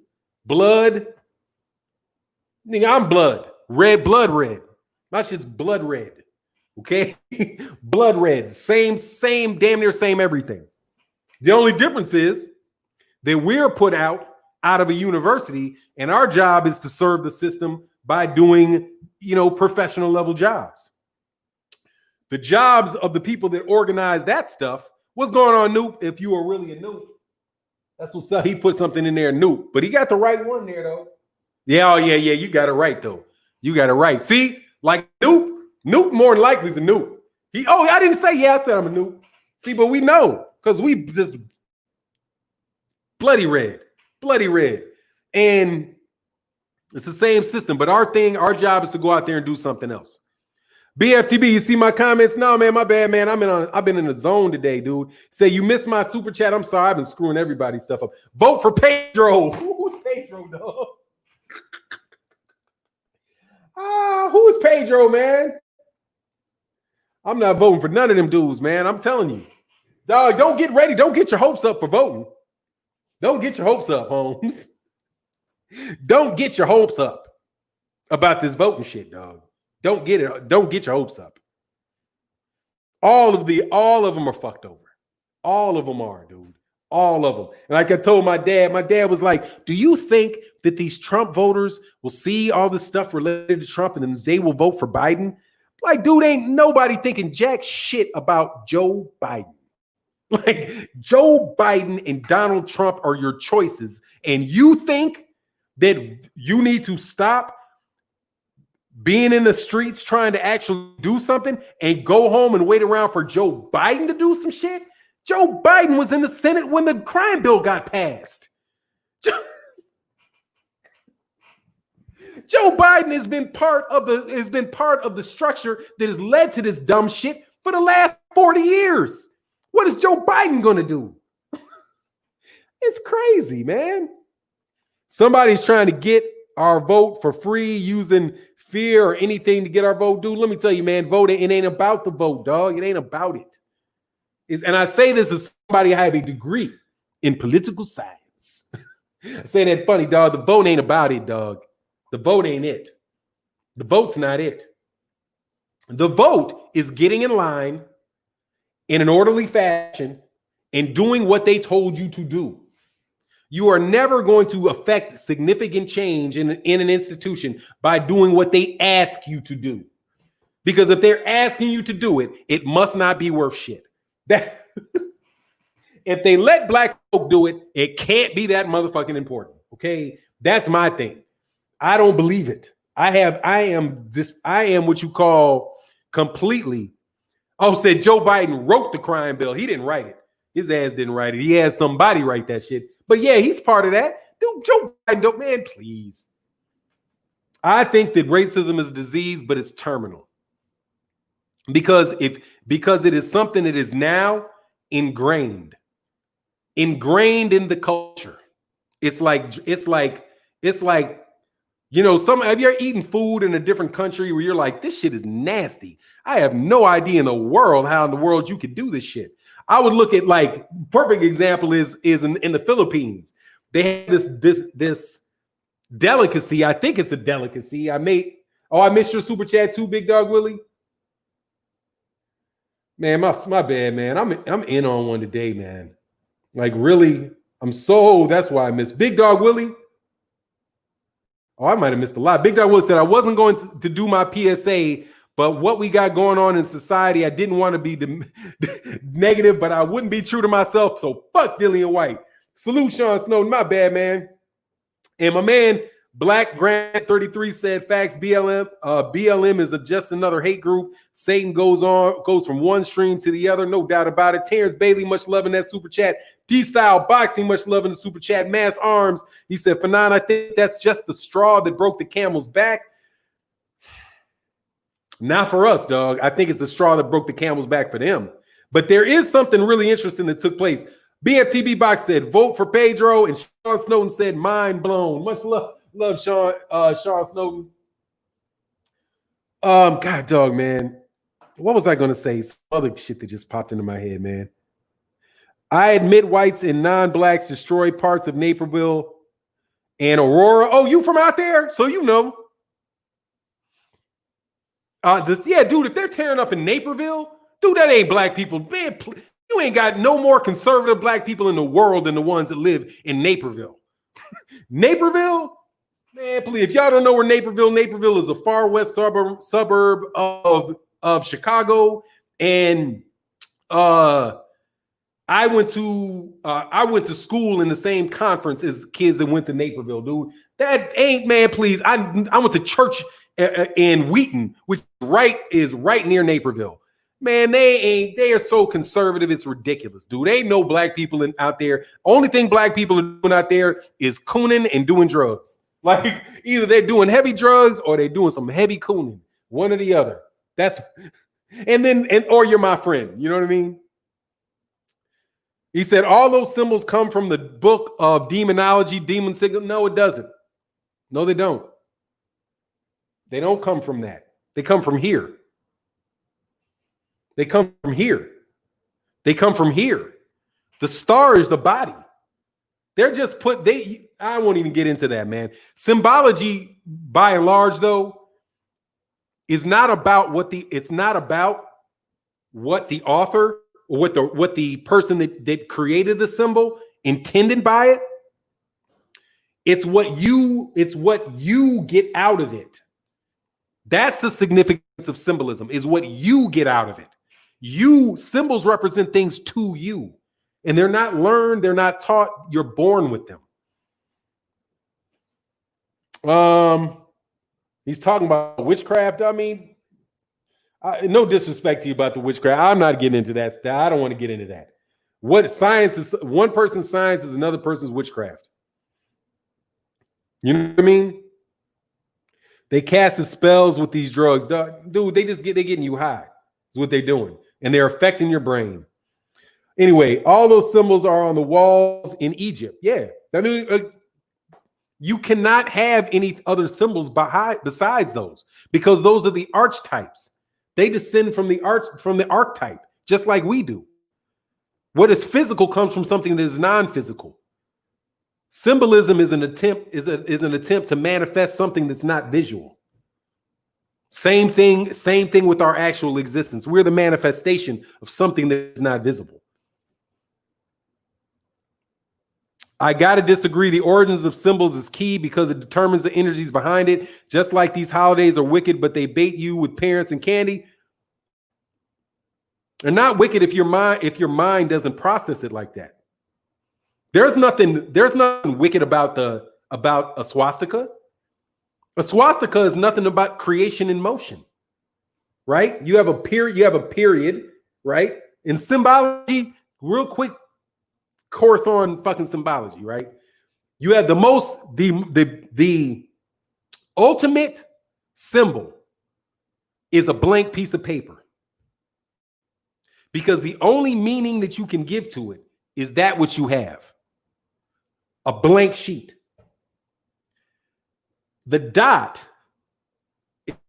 Blood. Nigga, I'm blood. Red, blood red. My shit's blood red. Okay? Blood red. Same, damn near same everything. The only difference is that we're put out of a university, and our job is to serve the system by doing, professional level jobs. The jobs of the people that organize that stuff. What's going on, Noop? If you are really a Noop, that's what's up. He put something in there, Noop, but he got the right one there, though. Yeah, oh yeah, you got it right, though. You got it right. See, like Noop more than likely is a Noop. I didn't say I said I'm a Noop. See, but we know because we just bloody red. And it's the same system, but our job is to go out there and do something else. BFTB, you see my comments? No, man, my bad, man. I've been in the zone today, dude. Say you missed my super chat. I'm sorry, I've been screwing everybody's stuff up. Vote for Pedro. Who's Pedro, dog? Who's Pedro, man? I'm not voting for none of them dudes, man. I'm telling you. Dog, don't get ready. Don't get your hopes up for voting. Don't get your hopes up, Holmes. Don't get your hopes up about this voting shit, dog. Don't get your hopes up. All of them are fucked over. All of them are, dude. All of them. And like I told my dad was like, do you think that these Trump voters will see all this stuff related to Trump and then they will vote for Biden? Like, dude, ain't nobody thinking jack shit about Joe Biden. Like, Joe Biden and Donald Trump are your choices. And you think that you need to stop being in the streets trying to actually do something and go home and wait around for Joe Biden to do some shit? Joe Biden was in the Senate when the crime bill got passed. Joe Biden has been part of the structure that has led to this dumb shit for the last 40 years. What is Joe Biden going to do? It's crazy, man. Somebody's trying to get our vote for free using fear or anything to get our vote. Dude, let me tell you, man, voting, it ain't about the vote, dog. It ain't about it. And I say this as somebody I have a degree in political science. I say that funny, dog. The vote ain't about it, dog. The vote ain't it. The vote's not it. The vote is getting in line in an orderly fashion and doing what they told you to do. You are never going to affect significant change in an institution by doing what they ask you to do. Because if they're asking you to do it, it must not be worth shit. If they let black folk do it, it can't be that motherfucking important. Okay, that's my thing. I don't believe it. I am what you call completely. Oh, said Joe Biden wrote the crime bill. He didn't write it. His ass didn't write it. He had somebody write that shit. But yeah, he's part of that. Dude, Joe Biden, man, please. I think that racism is a disease, but it's terminal. Because it is something that is now ingrained in the culture. It's like, have you ever eaten food in a different country where you're like, this shit is nasty. I have no idea in the world how in the world you could do this shit. I would look at, like, perfect example is in the Philippines. They have this delicacy. I think it's a delicacy. I missed your super chat too, Big Dog Willie. Man, my bad, man. I'm in on one today, man. Like, really, that's why I missed Big Dog Willie. Oh, I might have missed a lot. Big Dog Willie said I wasn't going to do my PSA, but what we got going on in society, I didn't want to be negative, but I wouldn't be true to myself. So fuck Dillian White. Salute Sean Snowden. My bad, man. And my man Black Grant 33 said, facts, BLM is just another hate group. Satan goes from one stream to the other. No doubt about it. Terrence Bailey, much love in that super chat. D-Style Boxing, much love in the super chat. Mass Arms, he said, Fanon, I think that's just the straw that broke the camel's back. Not for us, dog. I think it's the straw that broke the camel's back for them. But there is something really interesting that took place. BFTB Box said, vote for Pedro, and Sean Snowden said, mind blown. Much love Sean Snowden. God, dog, man. What was I going to say? Some other shit that just popped into my head, man. I admit whites and non-blacks destroy parts of Naperville and Aurora. Oh, you from out there? So you know. Yeah, dude, if they're tearing up in Naperville, dude, that ain't black people. Man, you ain't got no more conservative black people in the world than the ones that live in Naperville. Naperville? Man, please, if y'all don't know where Naperville is a far west suburb of Chicago. And I went to school in the same conference as kids that went to Naperville, dude. That ain't, man, please. I went to church in Wheaton, which is right near Naperville. Man, they are so conservative, it's ridiculous, dude. Ain't no black people out there. Only thing black people are doing out there is cooning and doing drugs. Like either they're doing heavy drugs or they're doing some heavy cooning, one or the other. Or you're my friend. You know what I mean? He said all those symbols come from the book of demonology, demon signal. No, it doesn't. No, they don't. They don't come from that. They come from here. They come from here. They come from here. The star is the body. They're just I won't even get into that, man. Symbology, by and large, though, is not about what the author or what the person that created the symbol intended by it. It's what you get out of it. That's the significance of symbolism, is what you get out of it. Symbols represent things to you, and they're not learned, they're not taught, you're born with them. He's talking about witchcraft. I mean, no disrespect to you about the witchcraft. I'm not getting into that stuff. I don't want to get into that. What science is, one person's science is another person's witchcraft. You know what I mean? They cast spells with these drugs. Dude, they're getting you high. Is what they're doing. And they're affecting your brain. Anyway, all those symbols are on the walls in Egypt. Yeah. I mean, you cannot have any other symbols besides those, because those are the archetypes. They descend from the archetype, just like we do. What is physical comes from something that is non-physical. Symbolism is an attempt to manifest something that's not visual. Same thing with our actual existence. We're the manifestation of something that is not visible. I got to disagree. The origins of symbols is key because it determines the energies behind it. Just like these holidays are wicked, but they bait you with parents and candy. They're not wicked if your mind doesn't process it like that. There's nothing wicked about a swastika. A swastika is nothing about creation in motion, right? You have a period, right? In symbology, real quick course on fucking symbology, right? You have the ultimate symbol is a blank piece of paper, because the only meaning that you can give to it is that which you have. A blank sheet. The dot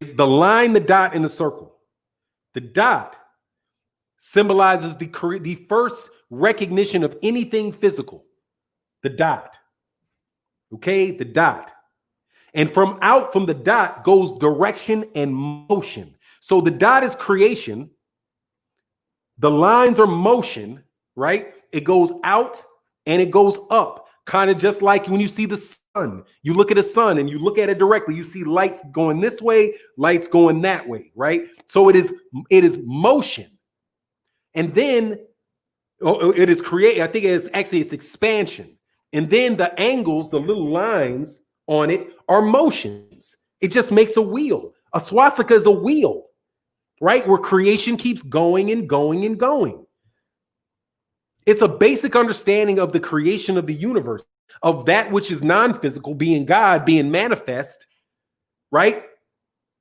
is the line, the dot in the circle. The dot symbolizes the first recognition of anything physical. The dot. Okay, the dot. And from the dot goes direction and motion. So the dot is creation. The lines are motion, right? It goes out and it goes up. Kind of just like when you see the sun, you look at the sun and you look at it directly, you see lights going this way, lights going that way, right? So it is motion. And then it is create. I think it's expansion. And then the angles, the little lines on it are motions. It just makes a wheel. A swastika is a wheel, right? Where creation keeps going and going and going. It's a basic understanding of the creation of the universe, of that which is non-physical, being God, being manifest, right?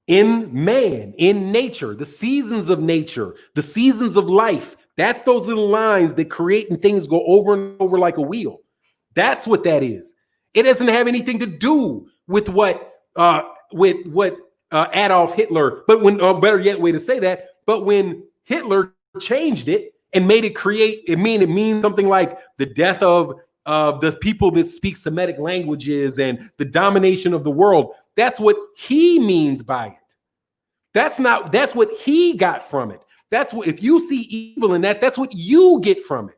In man, in nature, the seasons of nature, the seasons of life. That's those little lines that create and things go over and over like a wheel. That's what that is. It doesn't have anything to do with what Adolf Hitler, but when, better yet way to say that, but when Hitler changed it and made it it means something like the death of the people that speak Semitic languages and the domination of the world. That's what he means by it. That's what he got from it. That's what, if you see evil in that, that's what you get from it.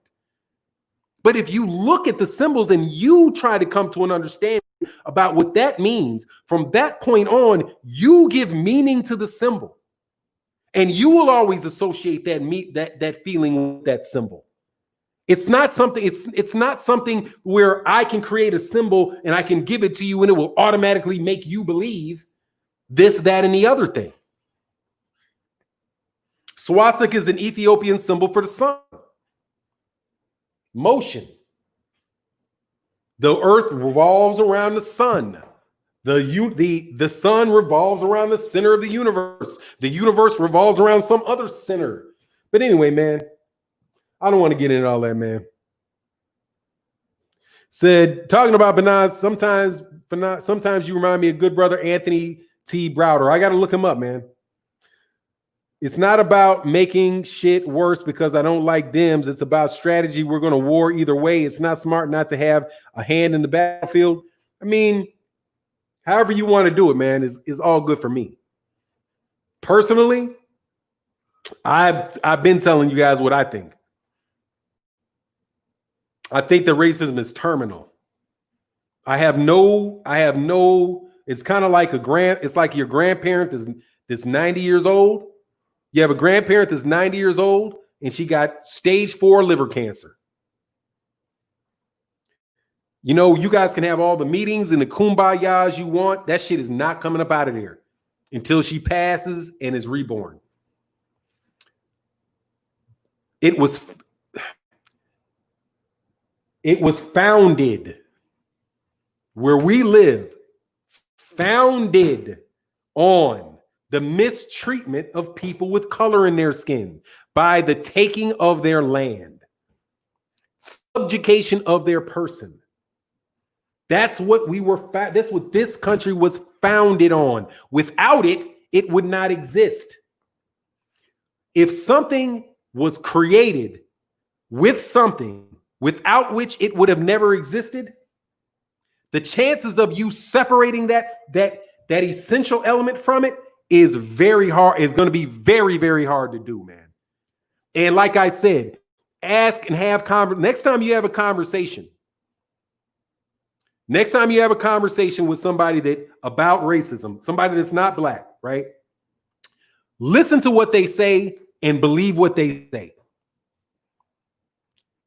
But if you look at the symbols and you try to come to an understanding about what that means, from that point on, you give meaning to the symbol. And you will always associate that feeling with that symbol. It's not something where I can create a symbol and I can give it to you and it will automatically make you believe this, that, and the other thing. Swastika is an Ethiopian symbol for the sun. Motion. The earth revolves around the sun. The sun revolves around the center of the universe. The universe revolves around some other center. But anyway, man, I don't want to get into all that, man. Said, talking about Fanon, sometimes you remind me of good brother Anthony T. Browder. I got to look him up, man. It's not about making shit worse because I don't like Dems. It's about strategy. We're going to war either way. It's not smart not to have a hand in the battlefield. I mean, however you want to do it, man, is all good for me. Personally, I've been telling you guys what I think. I think that racism is terminal. It's kind of like it's like your grandparent that's 90 years old. You have a grandparent that's 90 years old and she got stage 4 liver cancer. You know, you guys can have all the meetings and the kumbayas you want. That shit is not coming up out of there until she passes and is reborn. It was founded where we live, founded on the mistreatment of people with color in their skin by the taking of their land, subjugation of their person. That's what that's what this country was founded on. Without it, it would not exist. If something was created with something without which it would have never existed, the chances of you separating that essential element from it is very hard. It's going to be very, very hard to do, man. And like I said, ask and have next time you have a conversation with somebody about racism, somebody that's not black, right? Listen to what they say and believe what they say.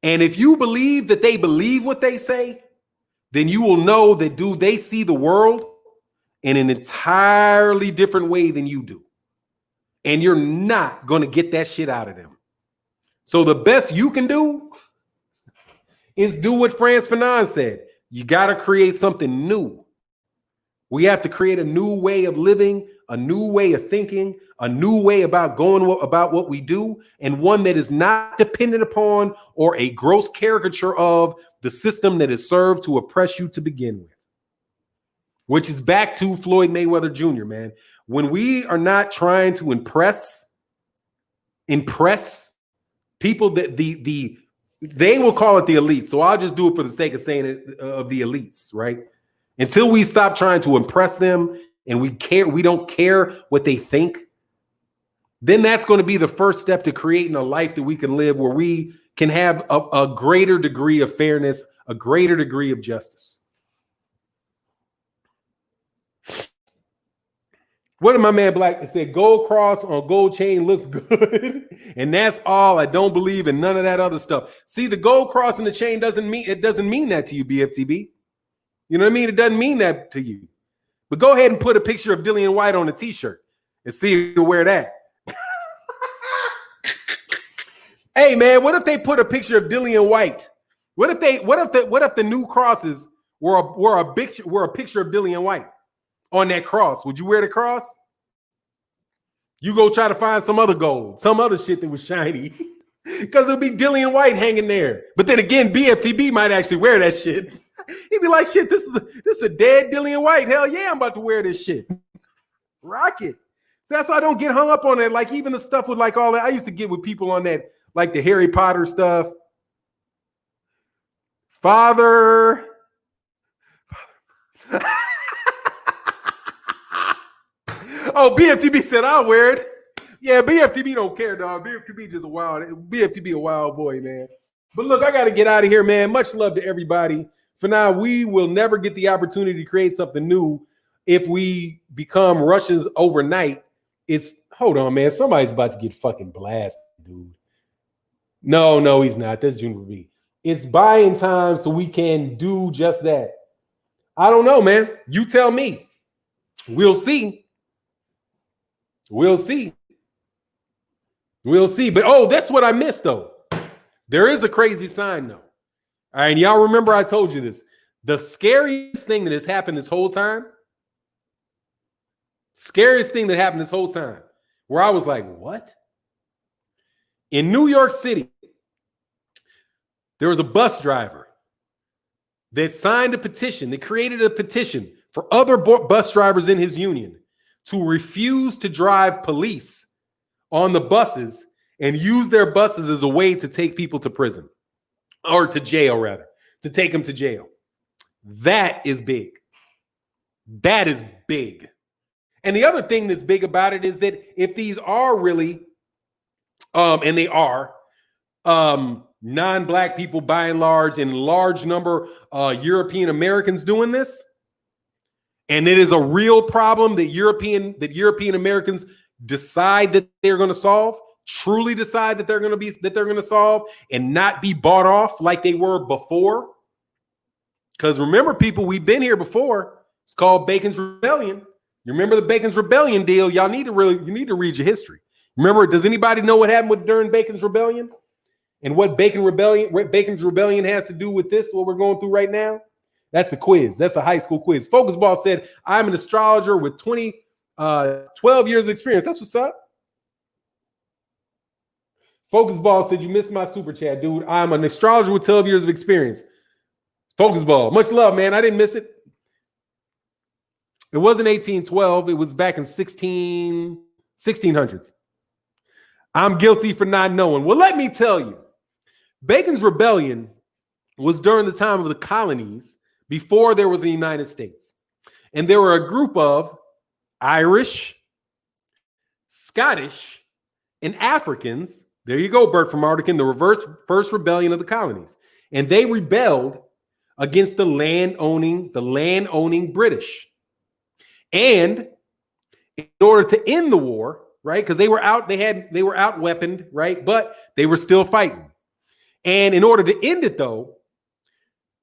And if you believe that they believe what they say, then you will know that, dude, they see the world in an entirely different way than you do. And you're not going to get that shit out of them. So the best you can do is do what Frantz Fanon said. You got to create something new. We have to create a new way of living, a new way of thinking, a new way about about what we do, and one that is not dependent upon or a gross caricature of the system that is served to oppress you to begin with. Which is back to Floyd Mayweather Jr., man. When we are not trying to impress people that they will call it the elites. So I'll just do it for the sake of saying it, of the elites, right? Until we stop trying to impress them and we don't care what they think, then that's going to be the first step to creating a life that we can live where we can have a greater degree of fairness, a greater degree of justice. What did my man Black say? Gold cross on gold chain looks good. And that's all. I don't believe in none of that other stuff. See, the gold cross in the chain doesn't mean that to you, BFTB. You know what I mean? It doesn't mean that to you. But go ahead and put a picture of Dillian White on a t-shirt and see if you wear that. Hey man, what if they put a picture of Dillian White? What if the new crosses were a picture of Dillian White on that cross? Would you wear the cross? You go try to find some other gold, some other shit that was shiny, because it'll be Dillian White hanging there. But then again, BFTB might actually wear that shit. He'd be like, shit, this is a dead Dillian White. Hell yeah, I'm about to wear this shit. Rock it. So that's why I don't get hung up on it. Like even the stuff with like all that, I used to get with people on that like the Harry Potter stuff. Father. Oh, BFTB said I'll wear it. Yeah, BFTB don't care, dog. BFTB just a wild. BFTB a wild boy, man. But look, I got to get out of here, man. Much love to everybody. For now, we will never get the opportunity to create something new if we become Russians overnight. It's hold on, man. Somebody's about to get fucking blasted, dude. No, he's not. That's Juniper B. It's buying time so we can do just that. I don't know, man. You tell me. We'll see. We'll see. We'll see. But oh, that's what I missed, though. There is a crazy sign, though. All right, and y'all remember I told you this. The scariest thing that has happened this whole time, where I was like, what? In New York City, there was a bus driver that signed a petition, that created a petition for other bus drivers in his union to refuse to drive police on the buses and use their buses as a way to take people to prison, or to jail, rather, to take them to jail. That is big. That is big. And the other thing that's big about it is that if these are really, and they are, non-black people by and large, and large number European Americans doing this, and it is a real problem that European Americans decide that they're going to solve, truly decide that they're going to solve, and not be bought off like they were before. Because remember, people, we've been here before. It's called Bacon's Rebellion. You remember the Bacon's Rebellion deal? You need to read your history. Remember, does anybody know what happened during Bacon's Rebellion? And what Bacon's Rebellion has to do with this, what we're going through right now? That's a quiz. That's a high school quiz. Focus Ball said, I'm an astrologer with 12 years of experience. That's what's up. Focus Ball said, you missed my super chat, dude. I'm an astrologer with 12 years of experience. Focus Ball. Much love, man. I didn't miss it. It wasn't 1812. It was back in 1600s. I'm guilty for not knowing. Well, let me tell you. Bacon's Rebellion was during the time of the colonies, before there was a United States. And there were a group of Irish, Scottish, and Africans. There you go, Bert from Artican, the first rebellion of the colonies. And they rebelled against the land-owning British. And in order to end the war, right? Because they were out-weaponed, right? But they were still fighting. And in order to end it, though,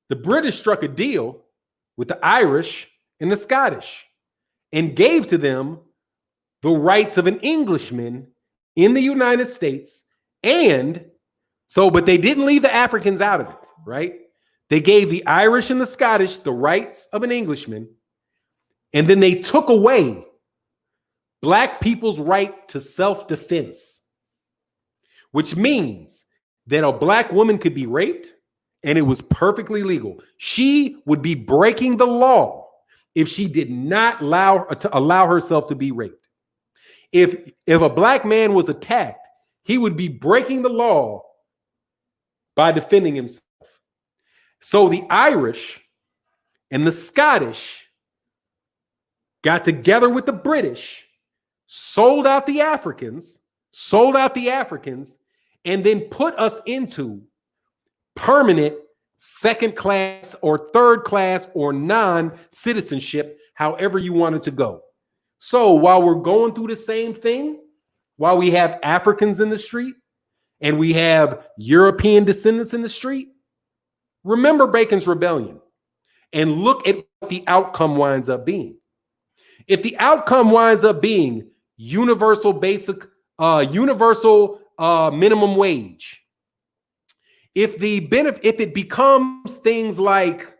the British struck a deal with the Irish and the Scottish and gave to them the rights of an Englishman in the United States. And so, but they didn't leave the Africans out of it, right? They gave the Irish and the Scottish the rights of an Englishman. And then they took away Black people's right to self-defense, which means that a Black woman could be raped and it was perfectly legal. She would be breaking the law if she did not allow herself to be raped. If a Black man was attacked, he would be breaking the law by defending himself. So the Irish and the Scottish got together with the British, sold out the Africans, and then put us into permanent second class or third class or non-citizenship, however you want it to go. So while we're going through the same thing, while we have Africans in the street and we have European descendants in the street, remember Bacon's Rebellion and look at what the outcome winds up being. If the outcome winds up being universal minimum wage, if it becomes things like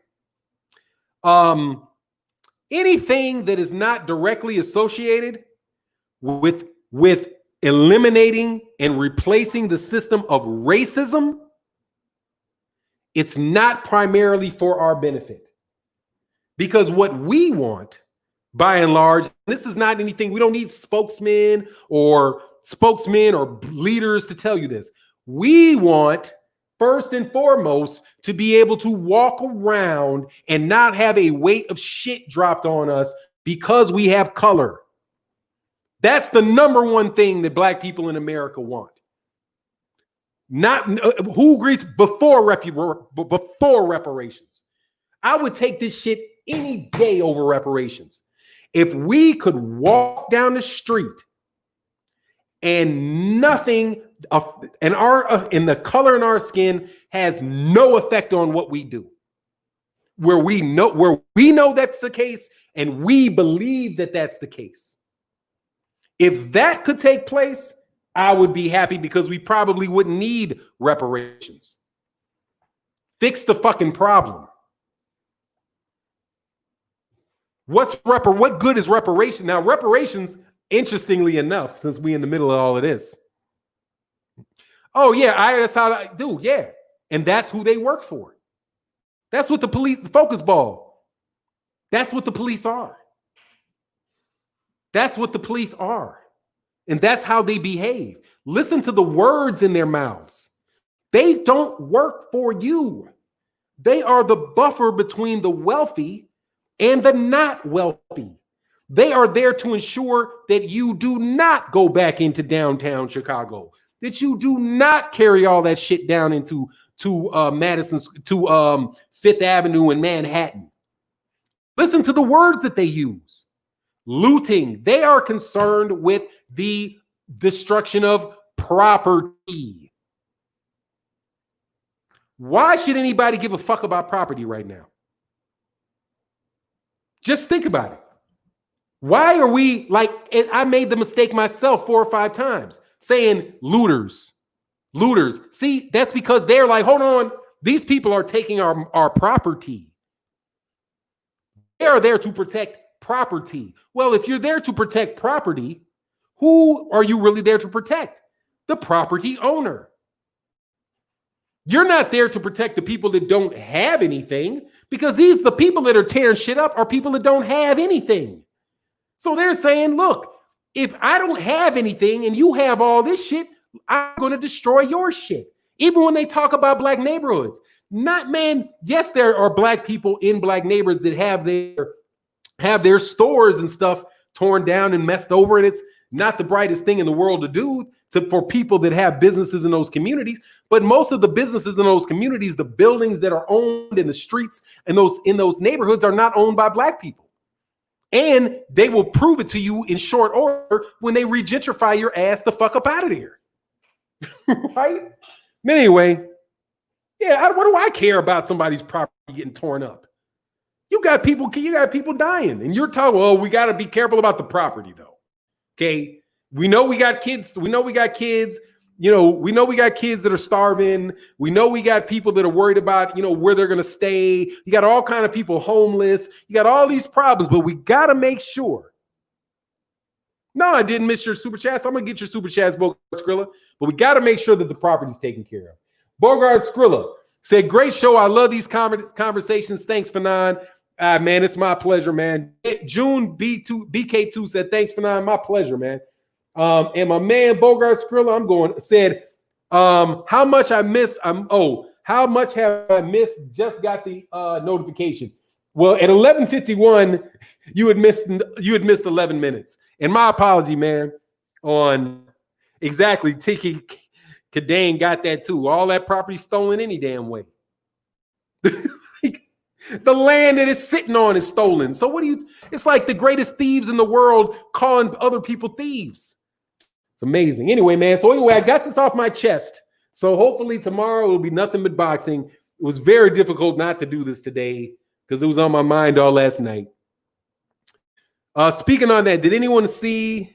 anything that is not directly associated with eliminating and replacing the system of racism, it's not primarily for our benefit. Because what we want, by and large, this is not anything, we don't need spokesmen or leaders to tell you this. We want, first and foremost, to be able to walk around and not have a weight of shit dropped on us because we have color. That's the number one thing that black people in America want. Not who agrees before reparations. I would take this shit any day over reparations. If we could walk down the street and nothing and the color in our skin has no effect on what we do, where we know that's the case and we believe that that's the case. If that could take place, I would be happy because we probably wouldn't need reparations. Fix the fucking problem. What good is reparation? Now, reparations, interestingly enough, since we in the middle of all of this. Oh, yeah, that's how I do, yeah. And that's who they work for. That's what the police, the focus ball. That's what the police are. That's what the police are. And that's how they behave. Listen to the words in their mouths. They don't work for you. They are the buffer between the wealthy and the not wealthy. They are there to ensure that you do not go back into downtown Chicago, that you do not carry all that shit down into Fifth Avenue in Manhattan. Listen to the words that they use. Looting. They are concerned with the destruction of property. Why should anybody give a fuck about property right now? Just think about it. Why are we like, I made the mistake myself 4 or 5 times saying looters. Looters. See, that's because they're like, hold on, these people are taking our property. They are there to protect property. Well, if you're there to protect property, who are you really there to protect? The property owner. You're not there to protect the people that don't have anything, because the people that are tearing shit up are people that don't have anything. So they're saying, look, if I don't have anything and you have all this shit, I'm going to destroy your shit. Even when they talk about black neighborhoods, yes, there are black people in black neighborhoods that have their stores and stuff torn down and messed over, and it's not the brightest thing in the world to do for people that have businesses in those communities. But most of the businesses in those communities, the buildings that are owned in the streets and in those neighborhoods are not owned by black people. And they will prove it to you in short order when they regentrify your ass the fuck up out of there. Right? Anyway, yeah, what do I care about somebody's property getting torn up? You got people dying, and you're talking, well, we got to be careful about the property, though. Okay. We know we got kids. We know we got kids. We know we got kids that are starving. We know we got people that are worried about, where they're going to stay. You got all kind of people homeless. You got all these problems, but we got to make sure. No, I didn't miss your super chats. I'm going to get your super chats, Bogart Skrilla, but we got to make sure that the property's taken care of. Bogart Skrilla said, great show. I love these conversations. Thanks, Fanon. Man, it's my pleasure, man. June BK2 said, thanks, Fanon. My pleasure, man. And my man Bogart Skrilla, said, how much have I missed? Just got the notification. Well, at 11:51, you had missed 11 minutes. And my apology, man, on exactly. Tiki Kadane got that too. All that property stolen any damn way. The land that it's sitting on is stolen. So it's like the greatest thieves in the world calling other people thieves. It's amazing. Anyway, man. So anyway, I got this off my chest. So hopefully tomorrow will be nothing but boxing. It was very difficult not to do this today because it was on my mind all last night. Speaking on that, did anyone see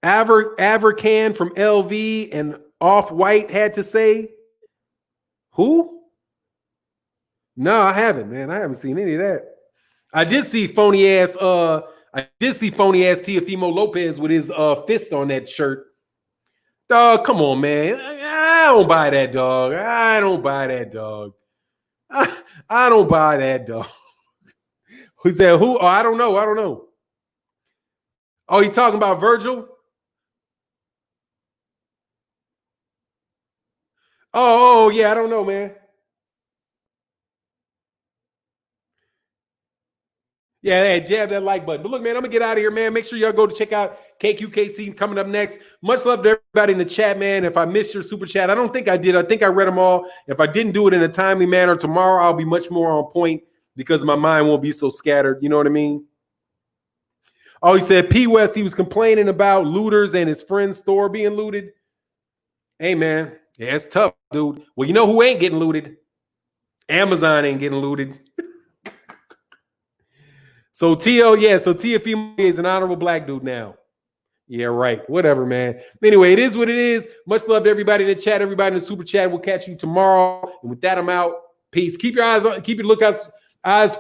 Avercan from LV and Off-White had to say? Who? No, I haven't, man. I haven't seen any of that. I did see phony ass Teofimo Lopez with his fist on that shirt. Dog, come on, man. I don't buy that, dog. I don't buy that, dog. I don't buy that, dog. Who said who? Oh, I don't know. Oh, you talking about Virgil? Oh, yeah, I don't know, man. Yeah, jab that like button. But look, man, I'm gonna get out of here, man. Make sure y'all go to check out KQKC coming up next. Much love to everybody in the chat, man. If I missed your super chat, I don't think I did. I think I read them all. If I didn't do it in a timely manner, tomorrow I'll be much more on point because my mind won't be so scattered. You know what I mean? Oh, he said P West, he was complaining about looters and his friend's store being looted. Hey, man, yeah, it's tough, dude. Well, you know who ain't getting looted? Amazon ain't getting looted. So Tiafimo is an honorable black dude now. Yeah, right. Whatever, man. Anyway, it is what it is. Much love to everybody in the chat, everybody in the super chat. We'll catch you tomorrow. And with that, I'm out. Peace. Keep your eyes on, eyes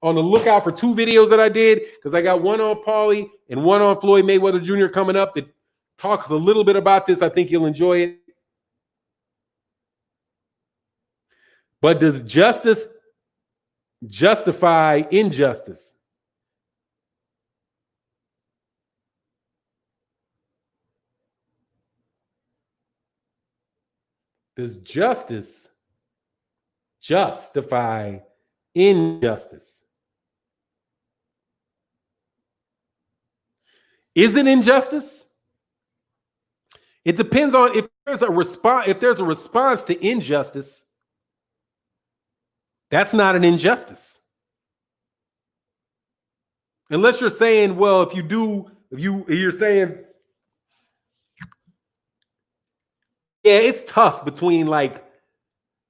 on the lookout for 2 videos that I did, because I got one on Paulie and one on Floyd Mayweather Jr. coming up that talks a little bit about this. I think you'll enjoy it. But does justice justify injustice? Does justice justify injustice? Is it injustice? It depends on if there's a response. If there's a response to injustice, that's not an injustice. Unless you're saying, well, if you're saying, yeah, it's tough between, like,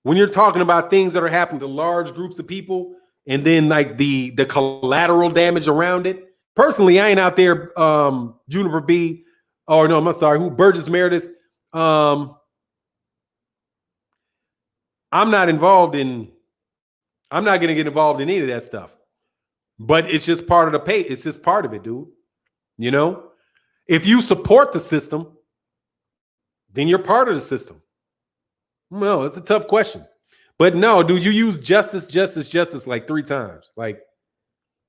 when you're talking about things that are happening to large groups of people and then like the collateral damage around it. Personally, I ain't out there, Juniper B, or no, I'm sorry, Burgess Meredith. I'm not going to get involved in any of that stuff. But it's just part of the pay. It's just part of it, dude. You know, if you support the system, then you're part of the system. No, it's a tough question. But no, dude, you use justice like 3 times. Like,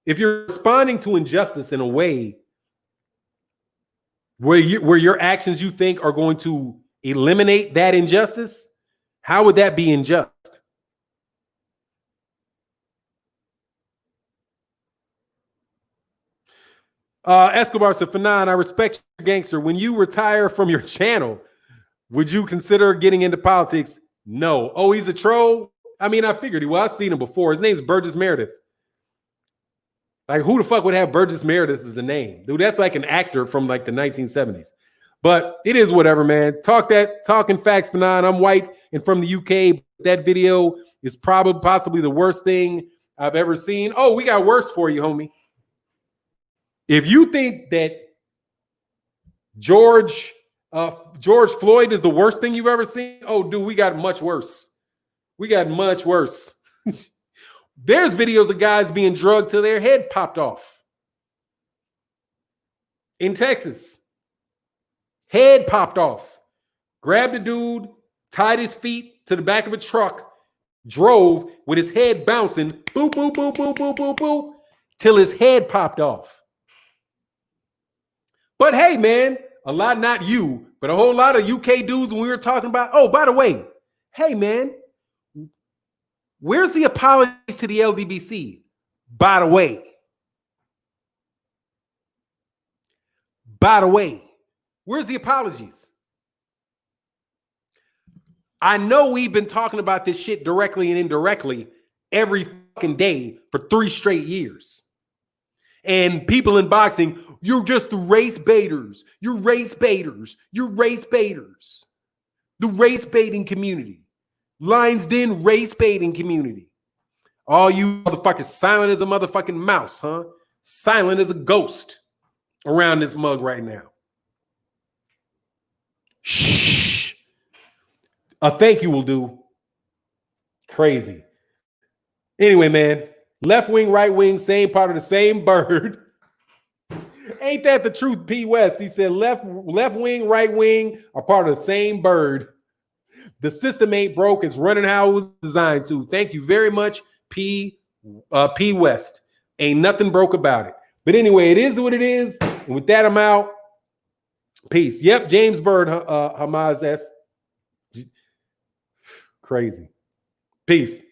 if you're responding to injustice in a way where your actions you think are going to eliminate that injustice, how would that be unjust? Escobar said, Fanon, I respect you, gangster. When you retire from your channel, would you consider getting into politics? No. Oh, he's a troll? I mean, I figured he was. I've seen him before. His name's Burgess Meredith. Like, who the fuck would have Burgess Meredith as the name? Dude, that's like an actor from like the 1970s. But it is whatever, man. Talking facts, Fanon. I'm white and from the UK. That video is possibly the worst thing I've ever seen. Oh, we got worse for you, homie. If you think that George Floyd is the worst thing you've ever seen, oh, dude, we got much worse. We got much worse. There's videos of guys being drugged till their head popped off. In Texas, head popped off. Grabbed a dude, tied his feet to the back of a truck, drove with his head bouncing, boop, boop, boop, boop, boop, boop, boop, till his head popped off. But hey, man, not you, but a whole lot of UK dudes when we were talking about, oh, by the way, hey, man, where's the apologies to the LDBC? By the way, where's the apologies? I know we've been talking about this shit directly and indirectly every fucking day for 3 straight years. And people in boxing, you're just the race baiters. You're race baiters. You're race baiters. The race baiting community. Lions Den race baiting community. All you motherfuckers silent as a motherfucking mouse, huh? Silent as a ghost around this mug right now. Shh. A thank you will do. Crazy. Anyway, man. Left wing, right wing, same part of the same bird. Ain't that the truth, P. West? He said left wing, right wing are part of the same bird. The system ain't broke. It's running how it was designed to. Thank you very much, P. West. Ain't nothing broke about it. But anyway, it is what it is. And with that, I'm out. Peace. Yep, James Bird, Hamas S. crazy. Peace.